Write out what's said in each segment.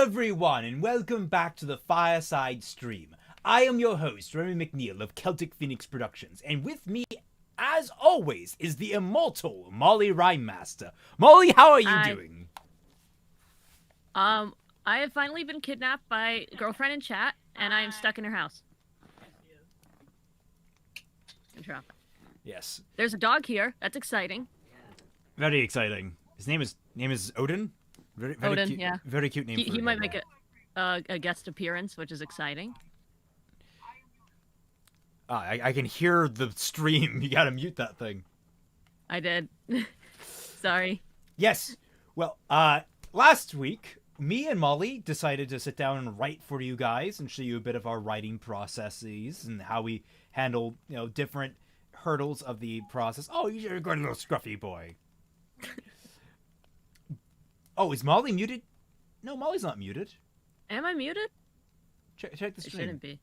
everyone, and welcome back to the Fireside stream. I am your host, Remy McNeil of Celtic Phoenix Productions, and with me, as always, is the immortal Mollie Rhymemaster. Mollie, how are you doing? I have finally been kidnapped by a girlfriend in chat, and I am stuck in her house. Yes. There's a dog here. That's exciting. Very exciting. His name is Odin. Very Odin, cute, yeah. Very cute name. He might make a guest appearance, which is exciting. I can hear the stream. You gotta mute that thing. I did. Sorry. Yes. Well, last week, me and Mollie decided to sit down and write for you guys and show you a bit of our writing processes and how we handle, different hurdles of the process. Oh, you're a good little scruffy boy. Oh, is Mollie muted? No, Mollie's not muted. Am I muted? Check the stream. It shouldn't be.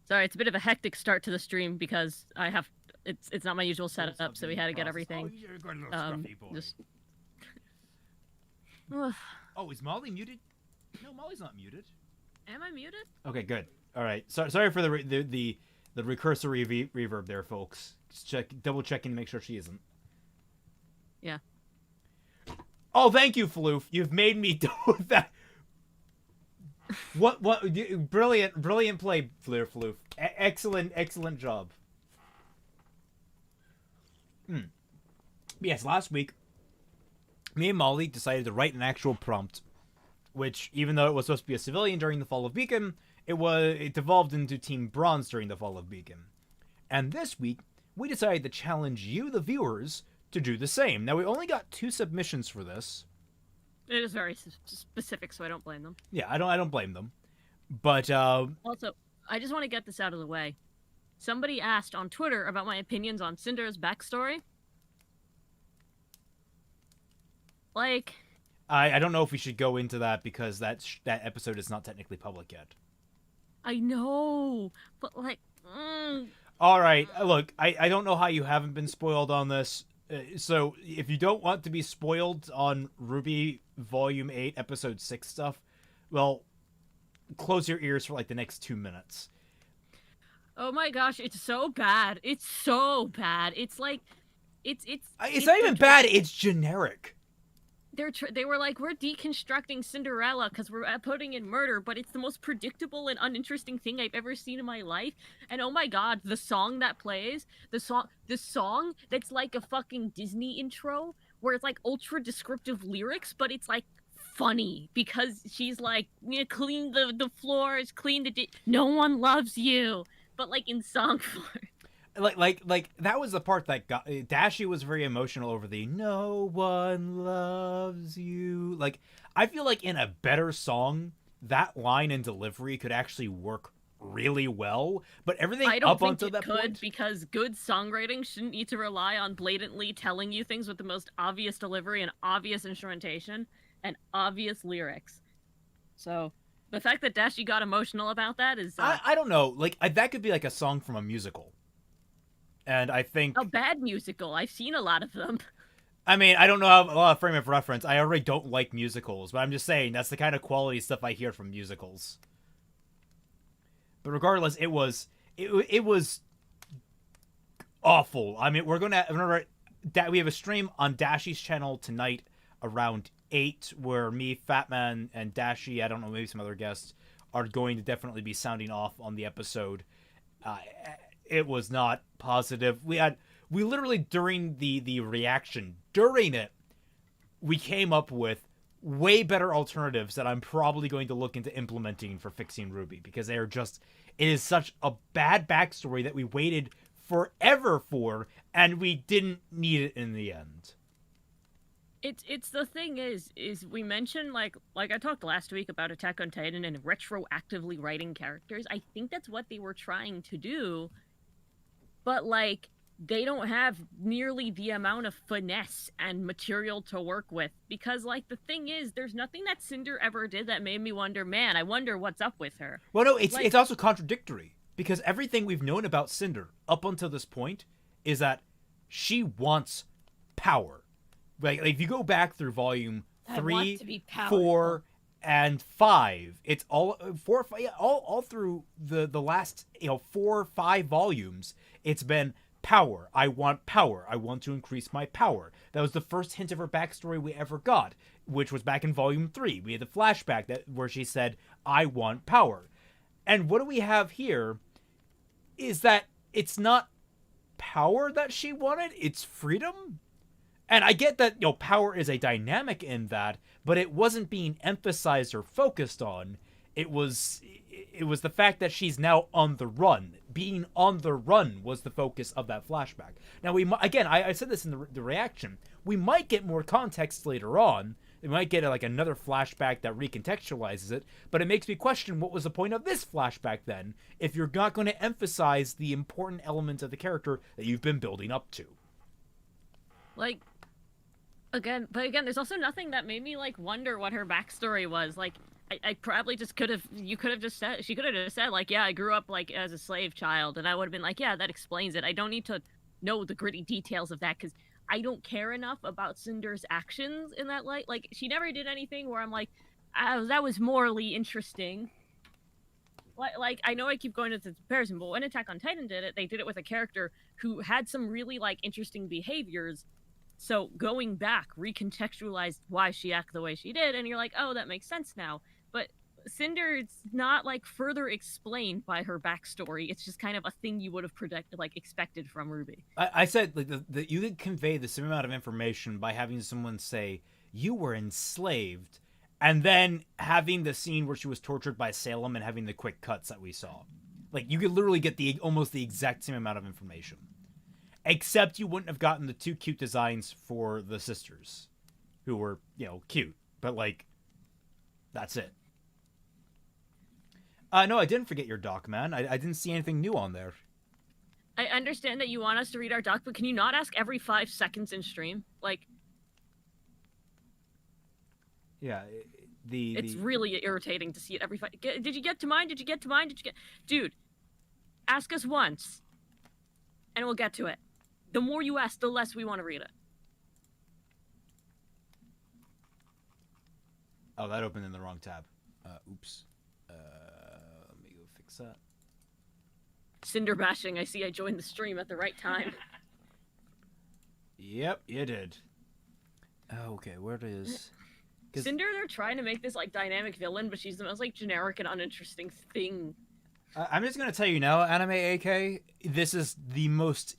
Sorry, it's a bit of a hectic start to the stream because I have it's not my usual setup, so we had to get everything. Oh, you're a good little scruffy boy. Just... Oh, is Mollie muted? No, Mollie's not muted. Am I muted? Okay, good. All right. Sorry for the recursory reverb there, folks. Just double checking to make sure she isn't. Yeah. Oh, thank you, Floof. You've made me do that. What? Brilliant play, Floof. Excellent job. Yes, last week, me and Mollie decided to write an actual prompt, which, even though it was supposed to be a civilian during the fall of Beacon, it devolved into Team BRNZ during the fall of Beacon. And this week, we decided to challenge you, the viewers, to do the same. Now, we only got 2 submissions for this. It is very specific, so I don't blame them. Yeah, I don't blame them. But also, I just want to get this out of the way. Somebody asked on Twitter about my opinions on Cinder's backstory. Like, I don't know if we should go into that because that episode is not technically public yet. I know, but like... All right, look, I don't know how you haven't been spoiled on this. So if you don't want to be spoiled on RWBY Volume 8, Episode 6 stuff, well, close your ears for like the next 2 minutes. Oh my gosh, it's so bad. It's so bad. It's like... It's not even bad, it's generic. They were like, we're deconstructing Cinderella because we're putting in murder, but it's the most predictable and uninteresting thing I've ever seen in my life. And oh my god, the song that plays, the song that's like a fucking Disney intro, where it's like ultra descriptive lyrics, but it's like funny because she's like, clean the floors, clean no one loves you, but like in song form. Like that was the part that got Dashie was very emotional over the "no one loves you." Like, I feel like in a better song, that line and delivery could actually work really well. But everything up until that point, because good songwriting shouldn't need to rely on blatantly telling you things with the most obvious delivery and obvious instrumentation and obvious lyrics. So the fact that Dashie got emotional about that is I don't know. Like, that could be like a song from a musical. And I think... A bad musical. I've seen a lot of them. I mean, I don't know a lot of frame of reference. I already don't like musicals, but I'm just saying that's the kind of quality stuff I hear from musicals. But regardless, it was awful. I mean, we have a stream on Dashie's channel tonight around 8, where me, Fatman, and Dashie, I don't know, maybe some other guests, are going to definitely be sounding off on the episode. It was not positive. We literally, during the reaction, during it, we came up with way better alternatives that I'm probably going to look into implementing for fixing RWBY, because it is such a bad backstory that we waited forever for, and we didn't need it in the end. It's the thing is we mentioned, like I talked last week about Attack on Titan and retroactively writing characters. I think that's what they were trying to do. But, like, they don't have nearly the amount of finesse and material to work with. Because, like, the thing is, there's nothing that Cinder ever did that made me wonder, man, I wonder what's up with her. Well, no, it's also contradictory. Because everything we've known about Cinder up until this point is that she wants power. Like if you go back through volume I want 3, to be powerful. 4, and 5. It's all 4, 5, yeah, all through the last 4 or 5 volumes. It's been power. I want power. I want to increase my power. That was the first hint of her backstory we ever got, which was back in volume 3. We had the flashback where she said, "I want power." And what do we have here? Is that it's not power that she wanted, it's freedom. And I get that, power is a dynamic in that, but it wasn't being emphasized or focused on. It was the fact that she's now on the run. Being on the run was the focus of that flashback. Now, I said this in the reaction. We might get more context later on. We might get another flashback that recontextualizes it, but it makes me question what was the point of this flashback then, if you're not going to emphasize the important elements of the character that you've been building up to. Again, there's also nothing that made me wonder what her backstory was. I probably just could have. You could have just said. She could have just said yeah, I grew up as a slave child, and I would have been yeah, that explains it. I don't need to know the gritty details of that because I don't care enough about Cinder's actions in that light. She never did anything where I'm oh, that was morally interesting. I know I keep going to the comparison, but when Attack on Titan did it, they did it with a character who had some really interesting behaviors. So going back, recontextualized why she acted the way she did, and you're oh, that makes sense now. But Cinder's not further explained by her backstory. It's just kind of a thing you would have expected from Ruby. I said that you could convey the same amount of information by having someone say you were enslaved, and then having the scene where she was tortured by Salem and having the quick cuts that we saw. You could literally get almost the exact same amount of information. Except you wouldn't have gotten the 2 cute designs for the sisters, who were, cute. But, that's it. No, I didn't forget your doc, man. I didn't see anything new on there. I understand that you want us to read our doc, but can you not ask every 5 seconds in stream? Yeah, It's really irritating to see it every 5... Did you get to mine? Did you get to mine? Dude, ask us once, and we'll get to it. The more you ask, the less we want to read it. Oh, that opened in the wrong tab. Oops. Let me go fix that. Cinder bashing. I see I joined the stream at the right time. Yep, you did. Okay, where it is? Cinder, they're trying to make this dynamic villain, but she's the most generic and uninteresting thing. I'm just gonna tell you now, Anime AK, this is the most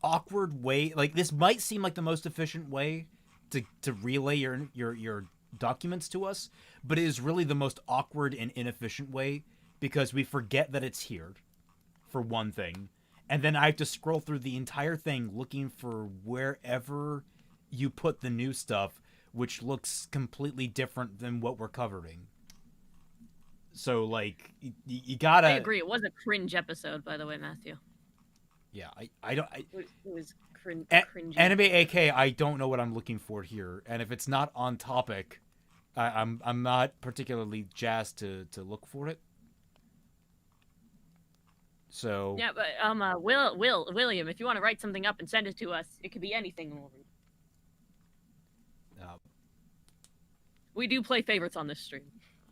awkward way. This might seem like the most efficient way to relay your documents to us, but it is really the most awkward and inefficient way because we forget that it's here, for one thing, and then I have to scroll through the entire thing looking for wherever you put the new stuff, which looks completely different than what we're covering. So, you gotta... I agree. It was a cringe episode, by the way, Matthew. Yeah, I don't... It was cringy. Anime AK, I don't know what I'm looking for here, and if it's not on topic, I'm not particularly jazzed to look for it. So... Yeah, but, William, if you want to write something up and send it to us, it could be anything we'll read. We do play favorites on this stream.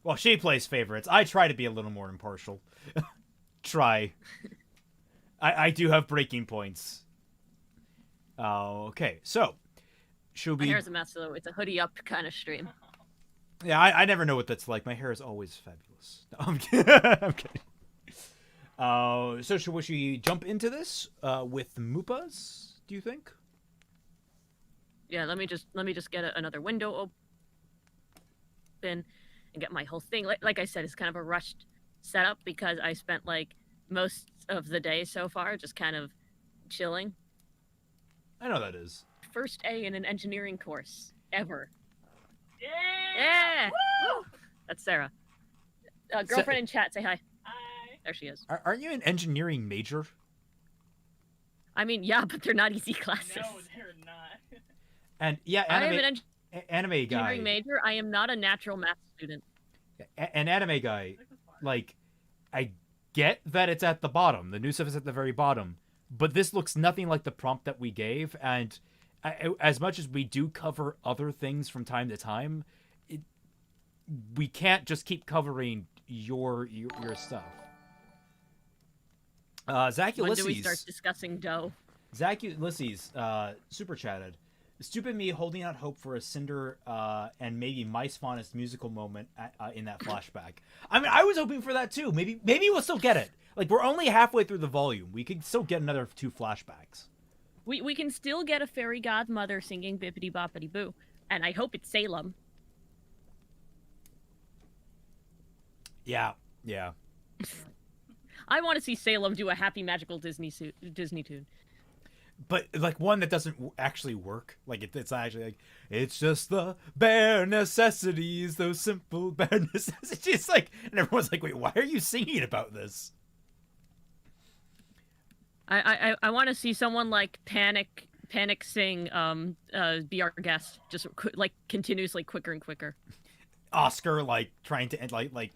Well, she plays favorites. I try to be a little more impartial. Try. I do have breaking points. Okay, so should we? My hair's a mess, though. It's a hoodie up kind of stream. Yeah, I never know what that's like. My hair is always fabulous. No, I'm kidding. I'm kidding. So should we jump into this with Moopas? Do you think? Yeah, let me just get another window open and get my whole thing. Like I said, it's kind of a rushed setup because I spent most of the day so far just kind of chilling. I know that is. First A in an engineering course ever. Yeah! Yeah! Woo! That's Sarah. Girlfriend in chat, say hi. Hi. There she is. Aren't you an engineering major? I mean, yeah, but they're not easy classes. No, they're not. And yeah, I am an anime guy. engineering major. I am not a natural math student. An anime guy, I get that it's at the bottom. The new stuff is at the very bottom. But this looks nothing like the prompt that we gave, and as much as we do cover other things from time to time, we can't just keep covering your stuff. Zach When do we Ulysses. start discussing dough? Zach Ulysses super chatted. Stupid me holding out hope for a Cinder and maybe Mice Faunus musical moment in that flashback. I mean, I was hoping for that too. Maybe we'll still get it. Like, we're only halfway through the volume. We could still get another 2 flashbacks. We can still get a fairy godmother singing Bippity Boppity Boo, and I hope it's Salem. Yeah. I want to see Salem do a happy magical Disney tune. But like one that doesn't actually work. Like it's actually like it's just the bare necessities, those simple bare necessities. Like, and everyone's like, wait, why are you singing about this? I want to see someone like Panic sing Be Our Guest, just like continuously quicker and quicker. Oscar like trying to end like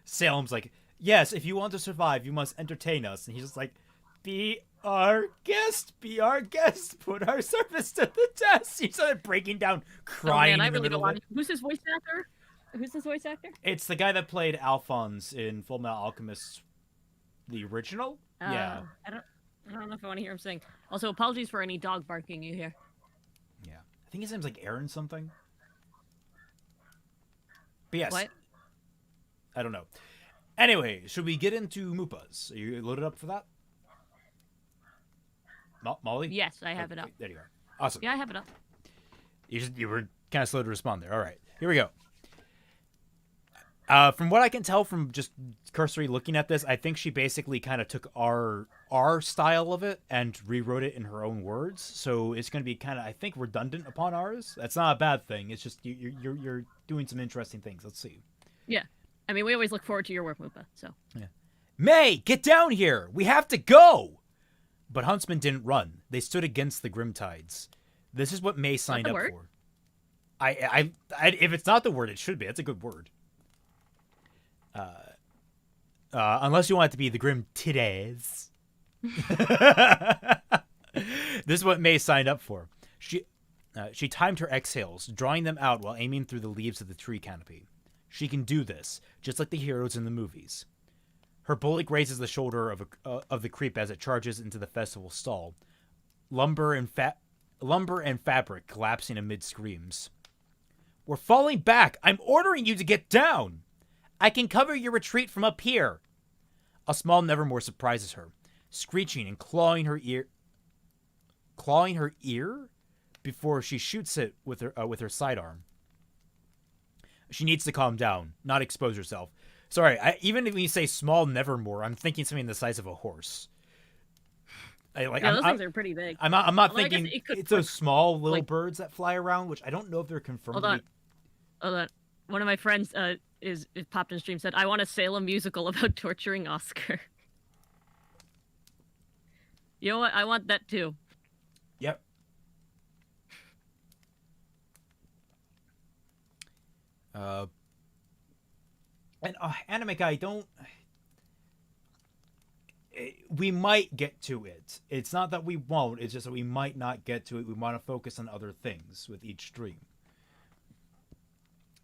Salem's like, yes, if you want to survive, you must entertain us, and he's just like, be our guest, put our service to the test. He started breaking down, crying. Oh man, I in the really middle don't of want. it. Who's his voice actor? It's the guy that played Alphonse in Fullmetal Alchemist, the original. Yeah. I don't know if I want to hear him sing. Also, apologies for any dog barking you hear. Yeah. I think his name's like Aaron something. But yes. What? I don't know. Anyway, should we get into Moopas? Are you loaded up for that? Molly? Yes, I have it up. There you are. Awesome. Yeah, I have it up. You were kind of slow to respond there. All right. Here we go. From what I can tell from just cursory looking at this, I think she basically kind of took our style of it and rewrote it in her own words. So it's going to be kind of, I think, redundant upon ours. That's not a bad thing. It's just you're doing some interesting things. Let's see. Yeah. I mean, we always look forward to your work, Moopa, so. Yeah. May, get down here! We have to go! But Huntsman didn't run. They stood against the grim tides. This is what May signed up word? for. I if it's not the word, it should be. That's a good word. Unless you want it to be the grim titties. This is what May signed up for. She timed her exhales, drawing them out while aiming through the leaves of the tree canopy. She can do this, just like the heroes in the movies. Her bullet grazes the shoulder of the creep as it charges into the festival stall, lumber and fabric collapsing amid screams. We're falling back! I'm ordering you to get down! I can cover your retreat from up here! A small Nevermore surprises her, screeching and clawing her ear before she shoots it with her sidearm. She needs to calm down, not expose herself. Sorry, even if you say small Nevermore, I'm thinking something the size of a horse. Those things are pretty big. I'm not Well, I guess thinking it could it's those small little like- birds that fly around, which I don't know if they're confirmed. Hold on. One of my friends is popped in stream said, I want a Salem musical about torturing Oscar. You know what? I want that too. Yep. And Anime Guy, we might get to it. It's not that we won't, it's just that we might not get to it. We want to focus on other things with each stream.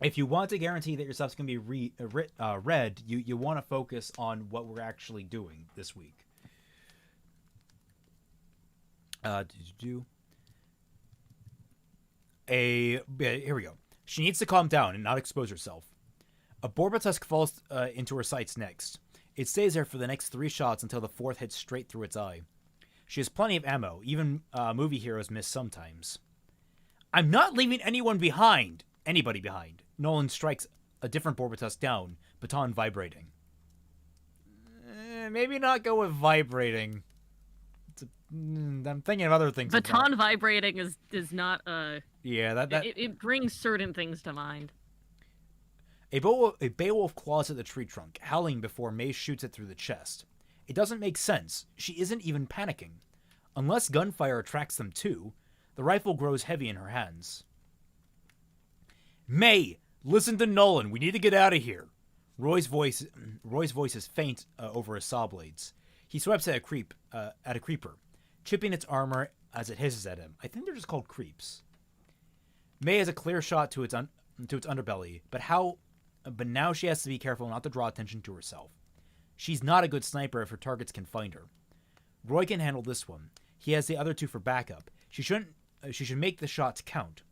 If you want to guarantee that your stuff's going to be read, you want to focus on what we're actually doing this week. Here we go. She needs to calm down and not expose herself. A Borbotusk falls into her sights next. It stays there for the next 3 shots until the 4th hits straight through its eye. She has plenty of ammo. Even movie heroes miss sometimes. I'm not leaving anybody behind. Nolan strikes a different Borbotusk down, baton vibrating. Maybe not go with vibrating. I'm thinking of other things. Baton vibrating is not Yeah, it brings certain things to mind. A Beowulf claws at the tree trunk, howling before May shoots it through the chest. It doesn't make sense. She isn't even panicking. Unless gunfire attracts them too, the rifle grows heavy in her hands. May, listen to Nolan. We need to get out of here. Roy's voice is faint over his saw blades. He swipes at a creeper, chipping its armor as it hisses at him. I think they're just called creeps. May has a clear shot to its underbelly, but now she has to be careful not to draw attention to herself. She's not a good sniper if her targets can find her. Roy can handle this one. He has the other two for backup. She should make the shots count.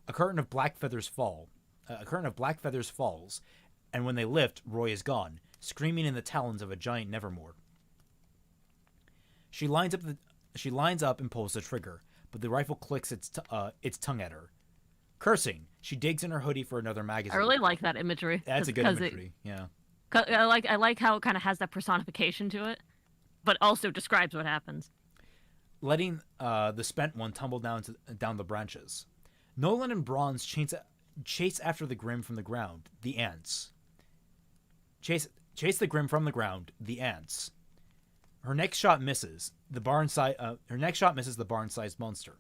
A curtain of black feathers falls, and when they lift, Roy is gone, screaming in the talons of a giant Nevermore. She lines up and pulls the trigger, but the rifle clicks its tongue at her. Cursing, she digs in her hoodie for another magazine. I really like that imagery. That's a good imagery, yeah. I like how it kind of has that personification to it, but also describes what happens. Letting the spent one tumble down the branches. Nolan and Bronze chase after the Grim from the ground, the ants. Chase the Grim from the ground, the ants. Her next shot misses the barn-sized monster.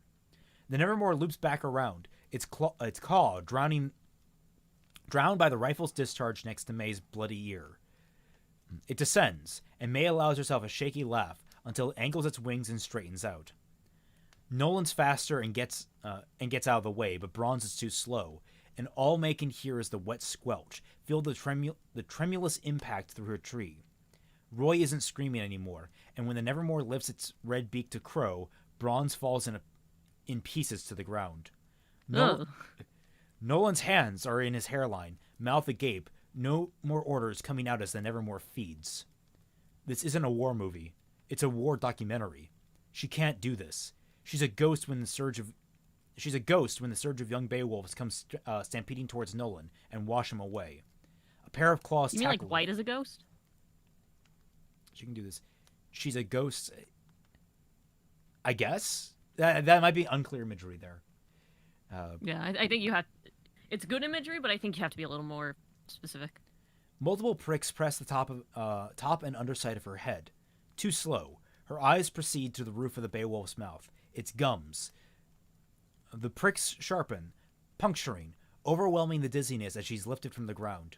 The Nevermore loops back around, its caw drowned by the rifle's discharge next to May's bloody ear. It descends, and May allows herself a shaky laugh until it angles its wings and straightens out. Nolan's faster and gets out of the way, but Bronze is too slow, and all May can hear is the wet squelch, feel the tremulous impact through her tree. Roy isn't screaming anymore, and when the Nevermore lifts its red beak to crow, Bronze falls in pieces to the ground. Nolan's hands are in his hairline, mouth agape, no more orders coming out as the Nevermore feeds. This isn't a war movie. It's a war documentary. She can't do this. She's a ghost when the surge of young Beowulfs comes stampeding towards Nolan and wash him away. A pair of claws. You mean like White as a ghost? She can do this. She's a ghost. I guess that might be unclear imagery there. Yeah, I think you have. It's good imagery, but I think you have to be a little more specific. Multiple pricks press the top and underside of her head. Too slow. Her eyes proceed to the roof of the Beowulf's mouth. Its gums. The pricks sharpen, puncturing, overwhelming the dizziness as she's lifted from the ground.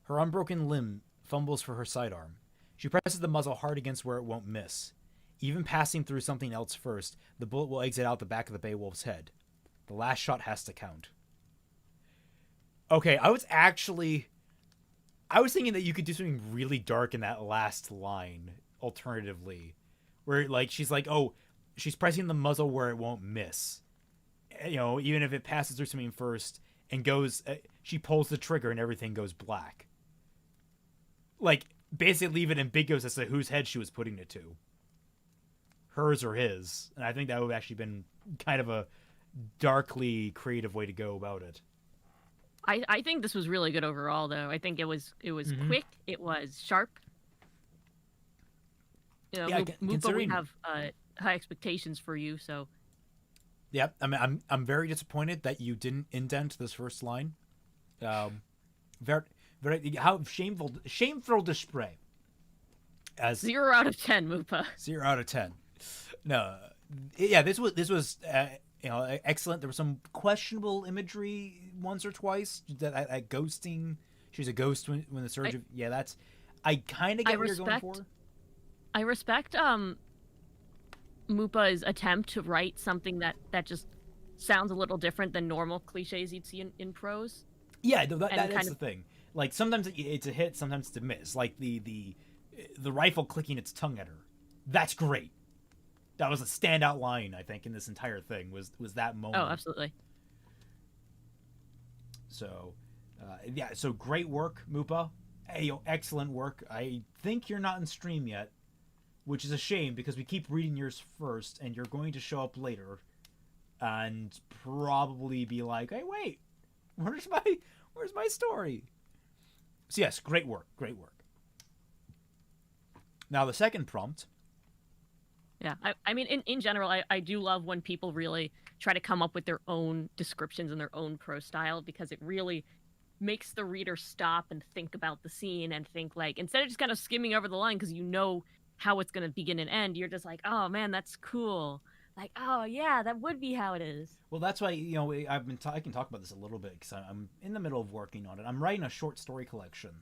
Her unbroken limb fumbles for her sidearm. She presses the muzzle hard against where it won't miss. Even passing through something else first, the bullet will exit out the back of the Beowulf's head. The last shot has to count. Okay, I was thinking that you could do something really dark in that last line, alternatively. Where, like, she's pressing the muzzle where it won't miss. You know, even if it passes through something first and goes, she pulls the trigger and everything goes black. Like, basically leave it ambiguous as to whose head she was putting it to. Hers or his. And I think that would have actually been kind of a darkly creative way to go about it. I think this was really good overall, though. I think it was quick. It was sharp. You know, Yeah, Mupa, we have high expectations for you, so. Yeah, I mean, I'm very disappointed that you didn't indent this first line. Very, how shameful display. As 0 out of 10, Mupa. 0 out of 10. No, yeah, this was excellent. There was some questionable imagery once or twice. That ghosting. She's a ghost when the surge of that's. I kind of get what you're going for. I respect Mupa's attempt to write something that just sounds a little different than normal cliches you'd see in prose. Yeah, that's the thing. Like, sometimes it's a hit, sometimes it's a miss. Like the rifle clicking its tongue at her. That's great. That was a standout line, I think, in this entire thing, was that moment. Oh, absolutely. So, so great work, Mupa. Hey, excellent work. I think you're not in stream yet, which is a shame because we keep reading yours first, and you're going to show up later and probably be like, hey, wait, where's my story? So yes, great work. Now the second prompt. Yeah, I mean, in general, I do love when people really try to come up with their own descriptions and their own prose style, because it really makes the reader stop and think about the scene and think, like, instead of just kind of skimming over the line because you know how it's going to begin and end, you're just like, oh man, that's cool. Like, oh yeah, that would be how it is. Well, that's why, I can talk about this a little bit because I'm in the middle of working on it. I'm writing a short story collection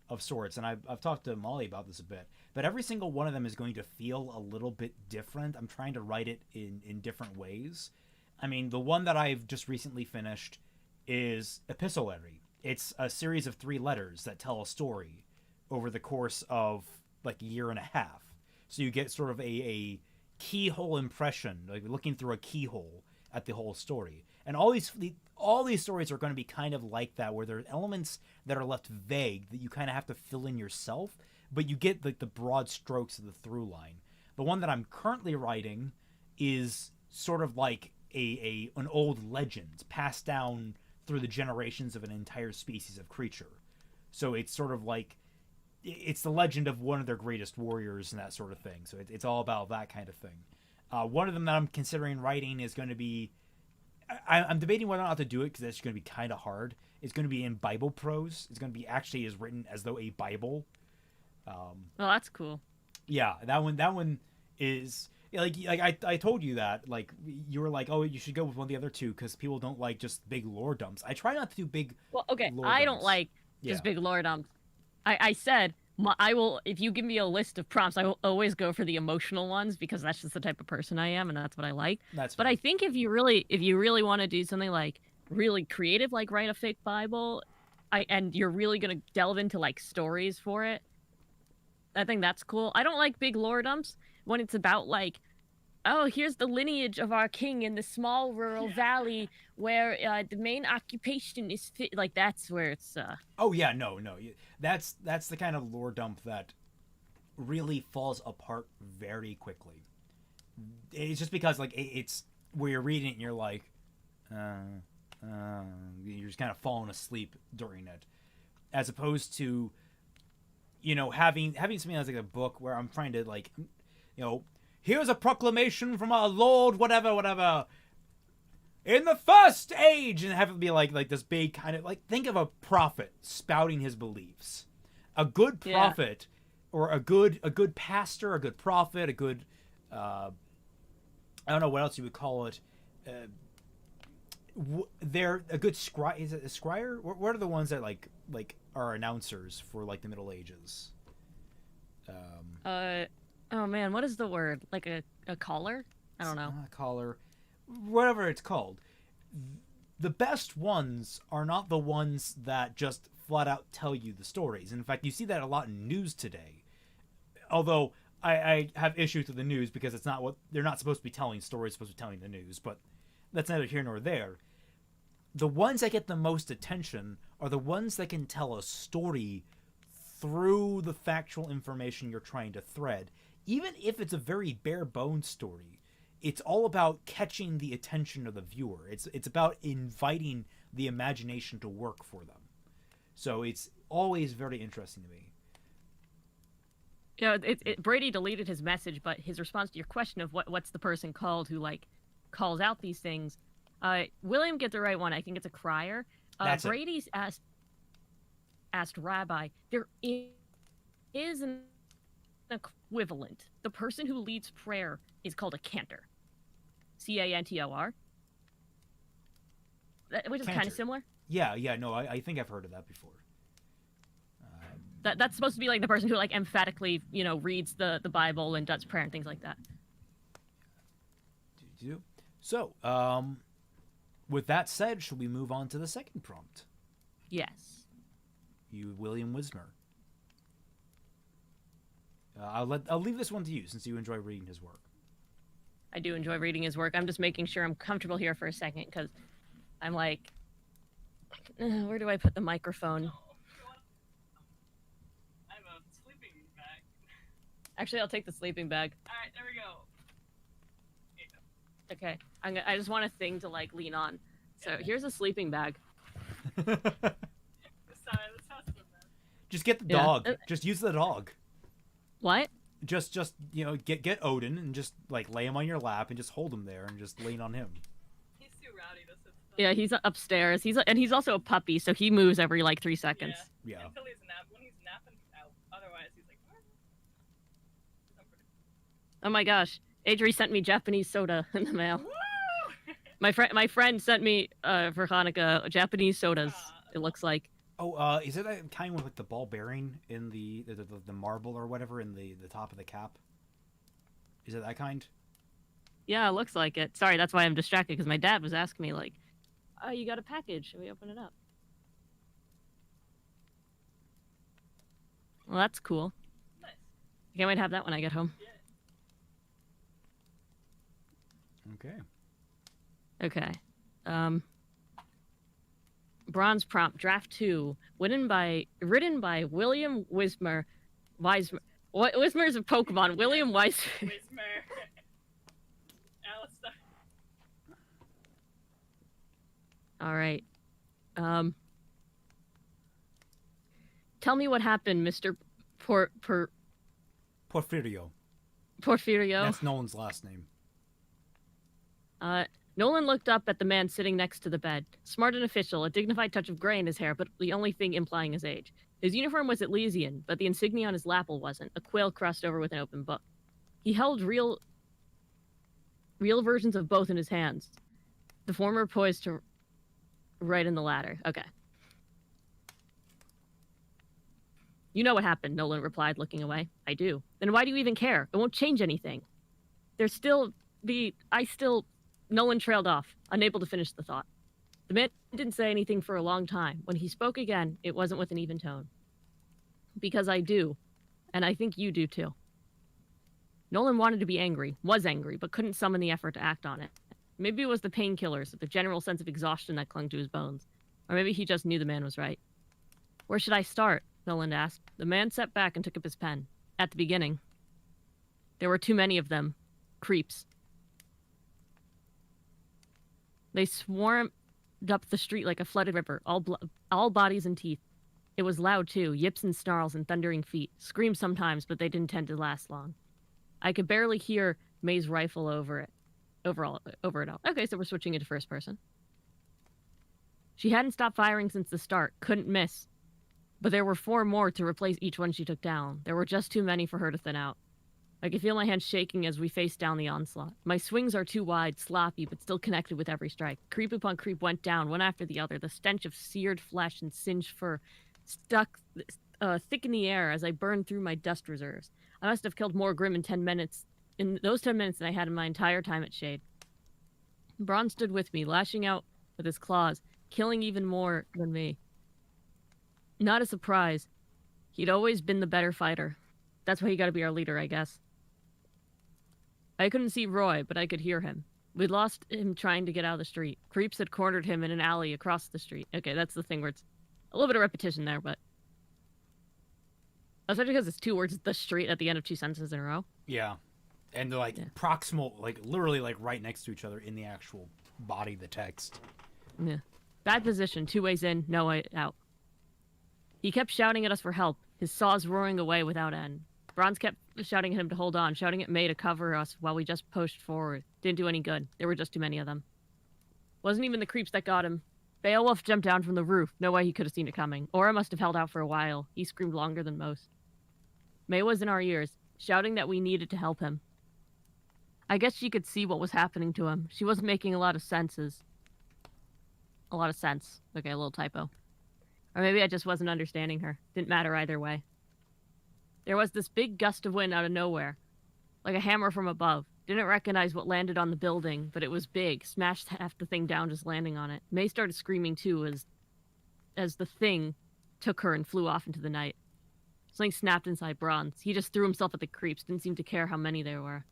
of sorts, and I've talked to Mollie about this a bit. but every single one of them is going to feel a little bit different. I'm trying to write it in different ways. I mean, the one that I've just recently finished is epistolary. It's a series of 3 letters that tell a story over the course of like a year and a half. So you get sort of a keyhole impression, like looking through a keyhole at the whole story. And all these stories are going to be kind of like that, where there are elements that are left vague that you kind of have to fill in yourself, but you get like the broad strokes of the through line. The one that I'm currently writing is sort of like an old legend passed down through the generations of an entire species of creature. So it's sort of like it's the legend of one of their greatest warriors and that sort of thing. So it's all about that kind of thing. One of them that I'm considering writing is going to be, I'm debating whether or not to do it because it's going to be kind of hard. It's going to be in Bible prose. It's going to be actually as written as though a Bible. Oh, that's cool. Yeah, that one is like I told you that, like you were like, oh, you should go with one of the other two because people don't like just big lore dumps. I try not to do big. Well, okay, lore I dumps. don't like just big lore dumps. I said I will, if you give me a list of prompts, I will always go for the emotional ones because that's just the type of person I am and that's what I like. That's but fine. I think if you really want to do something like really creative, like write a fake Bible, and you're really gonna delve into like stories for it, I think that's cool. I don't like big lore dumps when it's about like, oh, here's the lineage of our king in the small rural valley where the main occupation is like that's where it's. Oh yeah, no, that's the kind of lore dump that really falls apart very quickly. It's just because like it's where you're reading it and you're like, you're just kind of falling asleep during it, as opposed to, you know, having something that's like a book where I'm trying to like, you know, here's a proclamation from our Lord, whatever, in the first age, and have it be like this big kind of like, think of a prophet spouting his beliefs. A good prophet, or a good pastor, a good prophet, a good, I don't know what else you would call it. They're a good scry. Is it a scryer? What are the ones that like are announcers for like the Middle Ages? Oh man, what is the word? Like a caller? I don't know. Caller, whatever it's called. The best ones are not the ones that just flat out tell you the stories. And in fact, you see that a lot in news today. Although I have issues with the news because it's not what they're not supposed to be telling stories, supposed to be telling the news. But that's neither here nor there. The ones that get the most attention are the ones that can tell a story through the factual information you're trying to thread. Even if it's a very bare bones story, it's all about catching the attention of the viewer. It's about inviting the imagination to work for them. So it's always very interesting to me. Yeah, Brady deleted his message, but his response to your question of what's the person called who like calls out these things, William gets the right one. I think it's a crier. That's Brady's asked Rabbi, there is an equivalent. The person who leads prayer is called a cantor. Cantor. Which is kind of similar. Yeah, no, I think I've heard of that before. That's supposed to be like the person who like emphatically, you know, reads the Bible and does prayer and things like that. So, with that said, should we move on to the second prompt? Yes. You, William Wismer. I'll leave this one to you since you enjoy reading his work. I do enjoy reading his work. I'm just making sure I'm comfortable here for a second because I'm like, where do I put the microphone? I have a sleeping bag. Actually, I'll take the sleeping bag. Alright, there we go. Okay, I just want a thing to like lean on. So here's a sleeping bag. This house is a mess. Just get the dog. Just use the dog. What? Just you know, get Odin and just like lay him on your lap and just hold him there and just lean on him. He's too rowdy to sit still. Yeah, he's upstairs. He's also a puppy, so he moves every like 3 seconds. Yeah. Until he's when he's napping, he's out. Otherwise, he's like. Oh my gosh, Adri sent me Japanese soda in the mail. Woo! My friend sent me for Hanukkah Japanese sodas. It looks like Oh, is it that kind with like the ball bearing in the marble or whatever in the top of the cap? Is it that kind? Yeah, it looks like it. Sorry, that's why I'm distracted because my dad was asking me like, "Oh, you got a package? Should we open it up?" Well, that's cool. Nice. I can't wait to have that when I get home. Yeah. Okay. Okay. Bronze prompt draft 2, written by William Wismer. Wismer's a Pokemon. William Wismer. Wismer. Alistair. All right. Tell me what happened, Mr. Porfirio. Porfirio. That's Nolan's last name. Nolan looked up at the man sitting next to the bed. Smart and official, a dignified touch of gray in his hair, but the only thing implying his age. His uniform was Elysian, but the insignia on his lapel wasn't, a quill crossed over with an open book. He held real versions of both in his hands. The former poised to right in the latter. Okay. You know what happened, Nolan replied, looking away. I do. Then why do you even care? It won't change anything. Nolan trailed off, unable to finish the thought. The man didn't say anything for a long time. When he spoke again, it wasn't with an even tone. Because I do, and I think you do too. Nolan wanted to be angry, was angry, but couldn't summon the effort to act on it. Maybe it was the painkillers, or the general sense of exhaustion that clung to his bones. Or maybe he just knew the man was right. Where should I start? Nolan asked. The man sat back and took up his pen. At the beginning. There were too many of them. Creeps. They swarmed up the street like a flooded river, all bodies and teeth. It was loud, too, yips and snarls and thundering feet. Screams sometimes, but they didn't tend to last long. I could barely hear May's rifle over it all. Okay, so we're switching into first person. She hadn't stopped firing since the start, couldn't miss. But there were 4 more to replace each one she took down. There were just too many for her to thin out. I could feel my hands shaking as we faced down the onslaught. My swings are too wide, sloppy, but still connected with every strike. Creep upon creep went down, one after the other, the stench of seared flesh and singed fur stuck thick in the air as I burned through my dust reserves. I must have killed more Grim in those 10 minutes than I had in my entire time at Shade. Braun stood with me, lashing out with his claws, killing even more than me. Not a surprise. He'd always been the better fighter. That's why he gotta be our leader, I guess. I couldn't see Roy, but I could hear him. We'd lost him trying to get out of the street. Creeps had cornered him in an alley across the street. Okay, that's the thing where it's a little bit of repetition there, but... Especially because it's 2 words, the street, at the end of 2 sentences in a row. Yeah. And they're proximal, literally right next to each other in the actual body of the text. Yeah. Bad position, 2 ways in, no way out. He kept shouting at us for help, his saws roaring away without end. Bronze kept shouting at him to hold on, shouting at May to cover us while we just pushed forward. Didn't do any good. There were just too many of them. Wasn't even the creeps that got him. Beowulf jumped down from the roof. No way he could have seen it coming. Aura must have held out for a while. He screamed longer than most. May was in our ears, shouting that we needed to help him. I guess she could see what was happening to him. She wasn't making a lot of sense. Okay, a little typo. Or maybe I just wasn't understanding her. Didn't matter either way. There was this big gust of wind out of nowhere, like a hammer from above. Didn't recognize what landed on the building, but it was big. Smashed half the thing down just landing on it. May started screaming too as the thing took her and flew off into the night. Something snapped inside Bronze. He just threw himself at the creeps, didn't seem to care how many there were.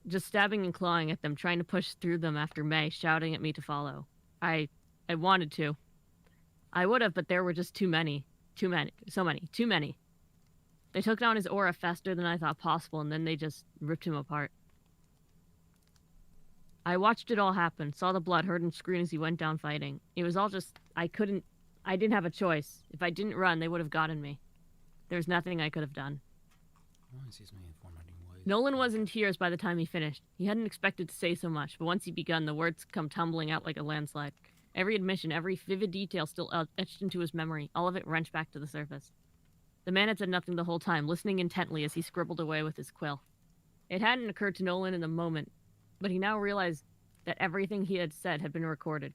Just stabbing and clawing at them, trying to push through them after May, shouting at me to follow. I wanted to. I would have, but there were just too many. Too many. They took down his aura faster than I thought possible, and then they just ripped him apart. I watched it all happen, saw the blood, heard him scream as he went down fighting. It was all just, I didn't have a choice. If I didn't run, they would have gotten me. There was nothing I could have done. Nolan was in tears by the time he finished. He hadn't expected to say so much, but once he begun, the words come tumbling out like a landslide. Every admission, every vivid detail still etched into his memory, all of it wrenched back to the surface. The man had said nothing the whole time, listening intently as he scribbled away with his quill. It hadn't occurred to Nolan in the moment, but he now realized that everything he had said had been recorded.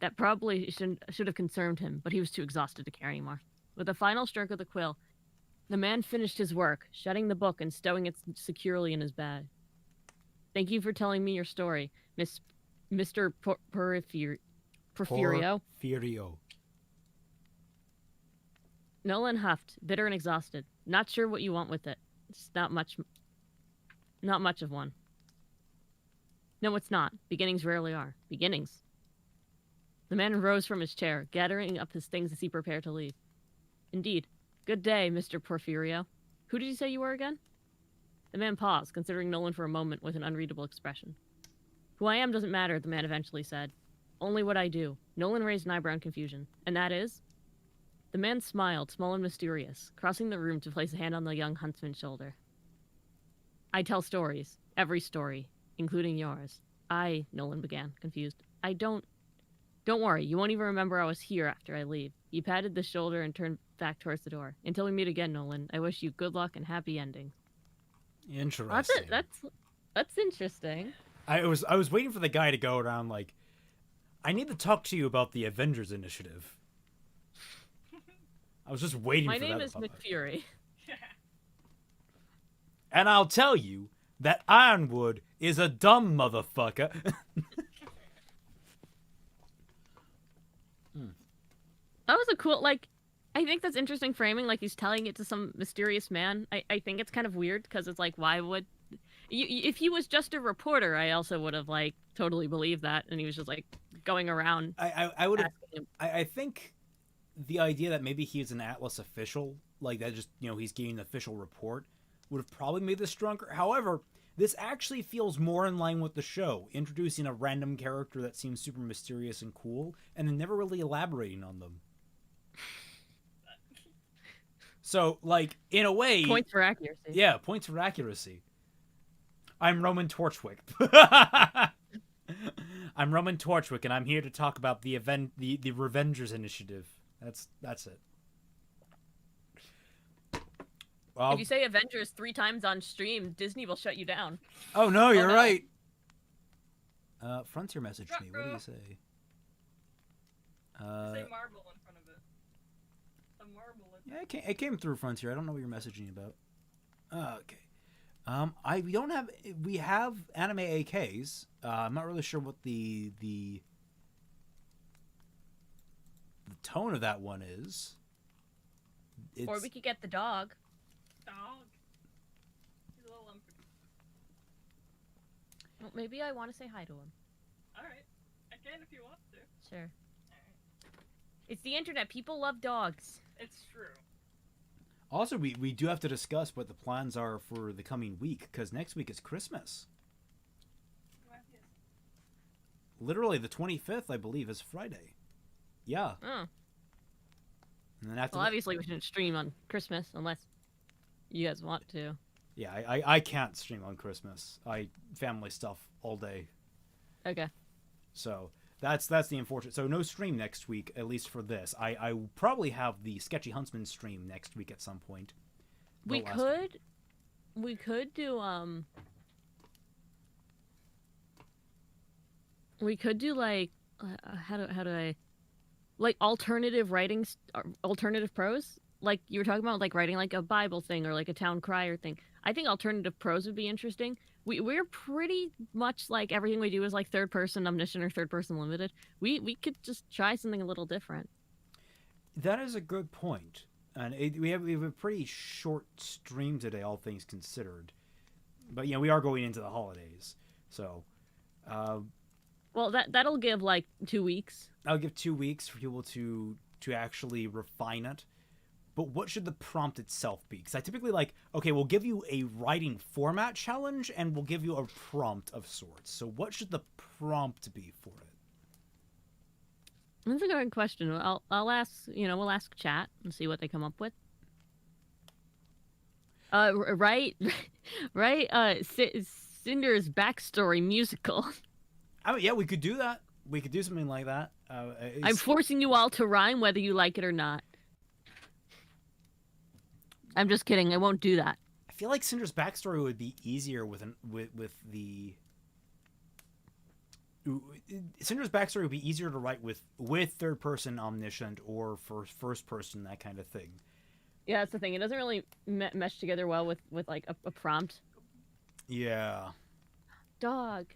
That probably should have concerned him, but he was too exhausted to care anymore. With a final stroke of the quill, the man finished his work, shutting the book and stowing it securely in his bag. Thank you for telling me your story, Mr. Porfirio. Porfirio. Nolan huffed, bitter and exhausted. Not sure what you want with it. It's not much of one. No, it's not. Beginnings rarely are. Beginnings. The man rose from his chair, gathering up his things as he prepared to leave. Indeed. Good day, Mr. Porfirio. Who did you say you were again? The man paused, considering Nolan for a moment with an unreadable expression. Who I am doesn't matter, the man eventually said. Only what I do. Nolan raised an eyebrow in confusion. And that is? The man smiled, small and mysterious, crossing the room to place a hand on the young huntsman's shoulder. I tell stories. Every story. Including yours. Nolan began, confused. Don't worry, you won't even remember I was here after I leave. He patted the shoulder and turned back towards the door. Until we meet again, Nolan, I wish you good luck and happy endings. Interesting. That's interesting. I was waiting for the guy to go around like, I need to talk to you about the Avengers Initiative. I was just waiting for that. My name is McFury. And I'll tell you that Ironwood is a dumb motherfucker. That was a cool, I think that's interesting framing, he's telling it to some mysterious man. I think it's kind of weird, because it's why would... if he was just a reporter, I also would have, totally believed that, and he was just, going around. I would have... I think the idea that maybe he's an Atlas official, that just, he's getting an official report, would have probably made this stronger. However, this actually feels more in line with the show, introducing a random character that seems super mysterious and cool, and then never really elaborating on them. So, in a way... Points for accuracy. Yeah, points for accuracy. I'm Roman Torchwick. I'm Roman Torchwick, and I'm here to talk about the Revengers Initiative. That's it. Well, if you say Avengers 3 times on stream, Disney will shut you down. Oh no, you're no. right. Frontier messaged me. What do you say? Say marble in front of it. A marble. Yeah, it came through Frontier. I don't know what you're messaging about. Okay. We have anime AKs. I'm not really sure what the tone of that one is. Or we could get the dog. Dog. He's a little lumpy. Well, maybe I want to say hi to him. Alright. I can if you want to. Sure. Alright. It's the internet. People love dogs. It's true. Also, we do have to discuss what the plans are for the coming week, because next week is Christmas. Literally, the 25th, I believe, is Friday. Yeah. Oh. And then after Well, obviously we shouldn't stream on Christmas unless you guys want to. Yeah, I can't stream on Christmas. Family stuff all day. Okay. So that's the unfortunate. So no stream next week, at least for this. I will probably have the Sketchy Huntsman stream next week at some point. We could do how do I alternative writing, alternative prose, you were talking about, writing a Bible thing or a town crier thing. I think alternative prose would be interesting. We're pretty much everything we do is third person omniscient or third person limited. We could just try something a little different. That is a good point. And we have a pretty short stream today, all things considered. But we are going into the holidays, so. Well, that'll give 2 weeks. I'll give 2 weeks for people to actually refine it. But what should the prompt itself be? Because I typically okay, we'll give you a writing format challenge, and we'll give you a prompt of sorts. So what should the prompt be for it? That's a good question. I'll ask, we'll ask chat and see what they come up with. Right, Cinder's backstory musical. I mean, yeah, we could do that. We could do something like that. I'm forcing you all to rhyme whether you like it or not. I'm just kidding. I won't do that. I feel like Cinder's backstory would be easier with the Cinder's backstory would be easier to write with third person omniscient or first person, that kind of thing. Yeah, that's the thing. It doesn't really mesh together well with like a prompt. Yeah. Dog.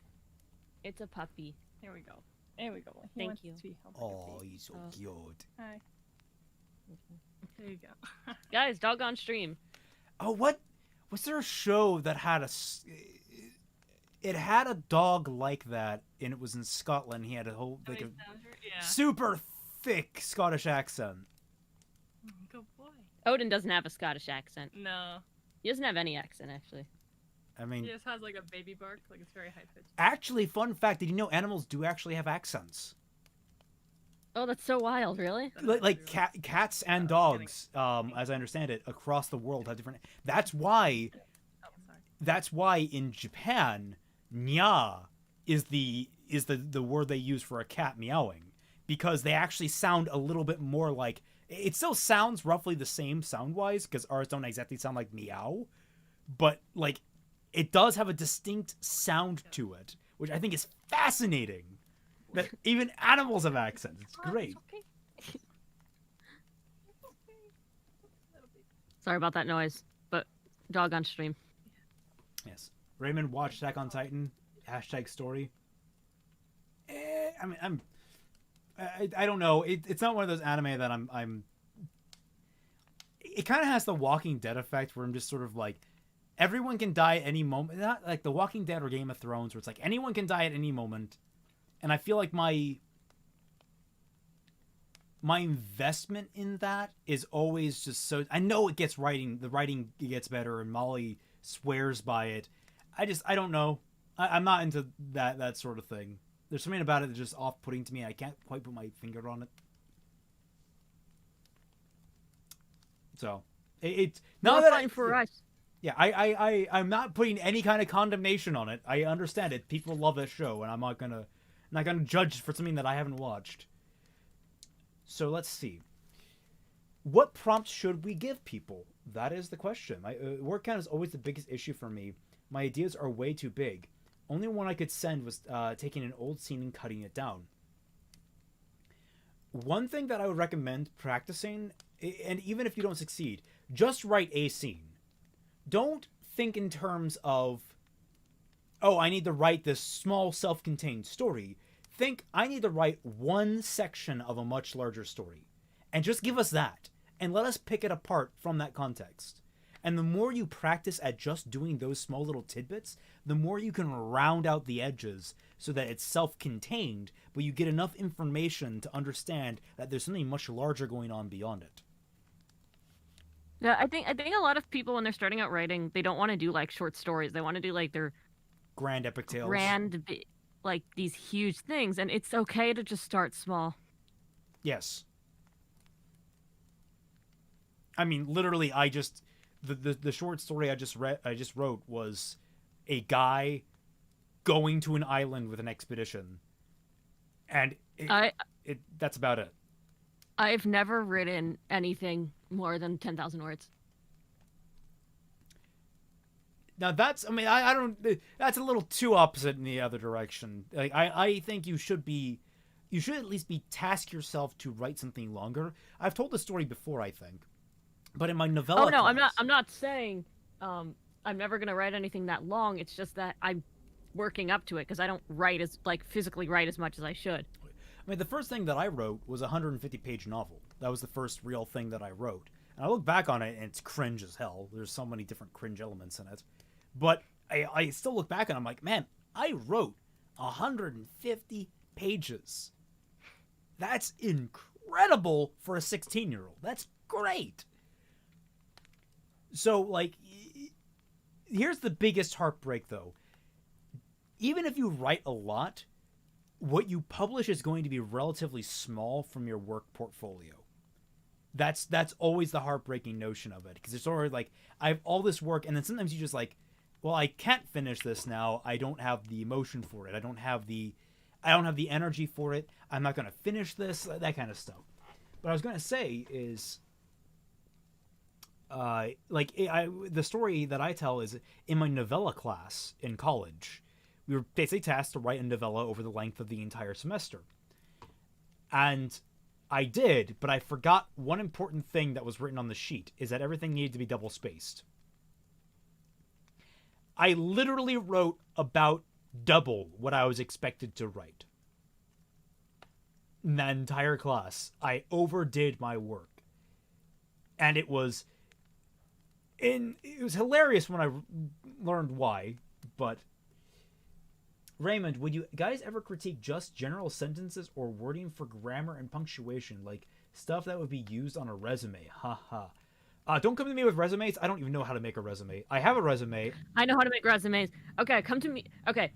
It's a puppy. Here we go. There we go. He Thank wants you. to be held Oh, like a he's so Oh. cute. baby. Hi. There you go. Guys, dog on stream. Oh, what was there a show that had it had a dog like that, and it was in Scotland. He had a whole like a Yeah. super thick Scottish accent. Good boy. Odin doesn't have a Scottish accent. No. He doesn't have any accent, actually. I mean, He just has like a baby bark. Like it's very high pitched. actually, fun fact: did you know animals do actually have accents? Oh, that's so wild, really? Like cats and dogs, as I understand it, across the world have different. That's why. Oh, sorry. That's why in Japan, nya is the word they use for a cat meowing, because they actually sound a little bit more like. It still sounds roughly the same sound wise, because ours don't exactly sound like meow, but like it does have a distinct sound to it, which I think is fascinating. That even animals have accents. It's great. Okay. Sorry about that noise, but dog on stream. Yes. Raymond watched Attack on Titan. #story. I mean, I don't know. It's not one of those anime that I'm. It kind of has the Walking Dead effect, where I'm just sort of like, everyone can die at any moment. Not like The Walking Dead or Game of Thrones, where it's like anyone can die at any moment, and I feel like my investment in that is always just so. I know it gets the writing gets better, and Molly swears by it. I don't know. I'm not into that sort of thing. There's something about it that's just off-putting to me. I can't quite put my finger on it. So it's not that Fine for us. Yeah, I'm not putting any kind of condemnation on it. I understand it. People love this show, and I'm not gonna judge for something that I haven't watched. So let's see. What prompts should we give people? That is the question. Word count is always the biggest issue for me. My ideas are way too big. Only one I could send was taking an old scene and cutting it down. One thing that I would recommend practicing, and even if you don't succeed, just write a scene. Don't think in terms of, oh, I need to write this small self-contained story. Think, I need to write one section of a much larger story. And just give us that. And let us pick it apart from that context. And the more you practice at just doing those small little tidbits, the more you can round out the edges so that it's self-contained, but you get enough information to understand that there's something much larger going on beyond it. Yeah, I think a lot of people when they're starting out writing, they don't want to do like short stories. They want to do like their Grand epic tales. like these huge things, and it's okay to just start small. Yes. I mean, literally, the short story I just wrote was a guy going to an island with an expedition, and that's about it. I've never written anything more than 10,000 words. Now that's, I mean, I don't. That's a little too opposite in the other direction. Like, I think you should at least task yourself to write something longer. I've told this story before, I think, but in my novella. Oh no, class, I'm not saying I'm never gonna write anything that long. It's just that I'm working up to it because I don't physically write as much as I should. I mean, the first thing that I wrote was a 150-page novel. That was the first real thing that I wrote. And I look back on it, and it's cringe as hell. There's so many different cringe elements in it. But I still look back, and I'm like, man, I wrote 150 pages. That's incredible for a 16-year-old. That's great. So, like, here's the biggest heartbreak, though. Even if you write a lot, what you publish is going to be relatively small from your work portfolio. That's always the heartbreaking notion of it, because it's already like, I have all this work, and then sometimes you just like, well, I can't finish this now. I don't have the emotion for it. I don't have the energy for it. I'm not going to finish this, that kind of stuff. What I was going to say is, the story that I tell is in my novella class in college. we were basically tasked to write a novella over the length of the entire semester. And I did, but I forgot one important thing that was written on the sheet, is that everything needed to be double-spaced. I literally wrote about double what I was expected to write. In that entire class, I overdid my work. And it was hilarious when I learned why, but Raymond, would you guys ever critique just general sentences or wording for grammar and punctuation, like stuff that would be used on a resume? Haha. Don't come to me with resumes. I don't even know how to make a resume. I have a resume. I know how to make resumes. Okay, come to me. Okay,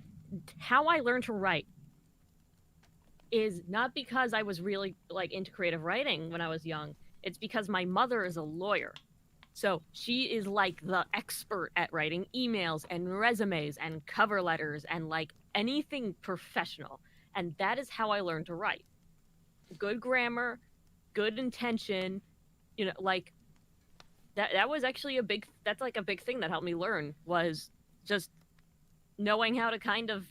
how I learned to write is not because I was really like into creative writing when I was young. It's because my mother is a lawyer. So she is like the expert at writing emails and resumes and cover letters and like anything professional. And that is how I learned to write. Good grammar, good intention, you know, like that was actually that's like a big thing that helped me learn, was just knowing how to kind of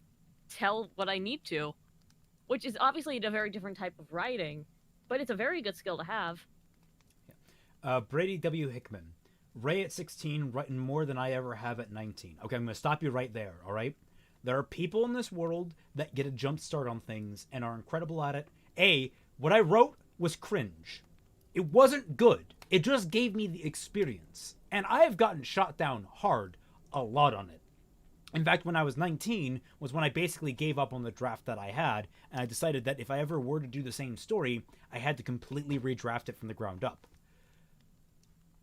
tell what I need to, which is obviously a very different type of writing, but it's a very good skill to have. Brady W. Hickman. Ray at 16, writing more than I ever have at 19. Okay, I'm going to stop you right there, all right? There are people in this world that get a jump start on things and are incredible at it. What I wrote was cringe. It wasn't good. It just gave me the experience. And I have gotten shot down hard a lot on it. In fact, when I was 19 was when I basically gave up on the draft that I had, and I decided that if I ever were to do the same story, I had to completely redraft it from the ground up.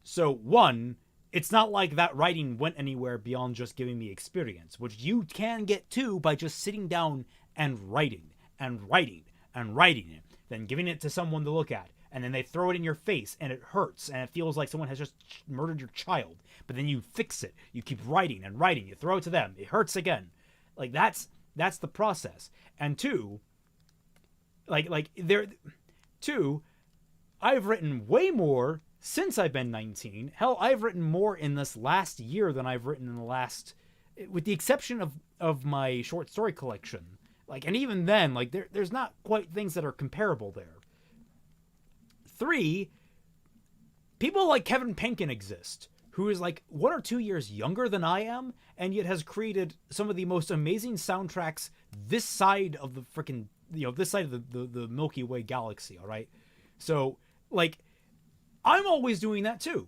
So, one, it's not like that writing went anywhere beyond just giving me experience, which you can get to by just sitting down and writing and writing and writing it, then giving it to someone to look at, and then they throw it in your face, and it hurts, and it feels like someone has just murdered your child. But then you fix it. You keep writing and writing. You throw it to them. It hurts again. Like, that's the process. And two, I've written way more since I've been 19. Hell, I've written more in this last year than I've written in the last, with the exception of my short story collection. Like, and even then, like, there's not quite things that are comparable there. 3, people like Kevin Penkin exist, who is like 1 or 2 years younger than I am, and yet has created some of the most amazing soundtracks this side of the freaking, this side of the Milky Way galaxy, all right? So, like, I'm always doing that too.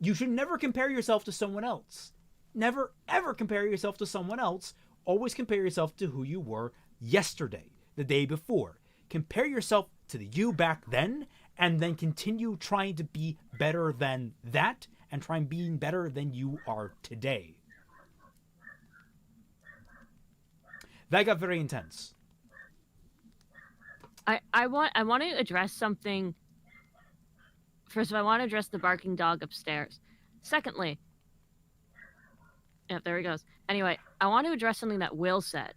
You should never compare yourself to someone else. Never, ever compare yourself to someone else. Always compare yourself to who you were yesterday, the day before. Compare yourself to the you back then, and then continue trying to be better than that, and try and being better than you are today. That got very intense. I want to address something. First of all, I want to address the barking dog upstairs. Secondly, yep, there he goes. Anyway, I want to address something that Will said,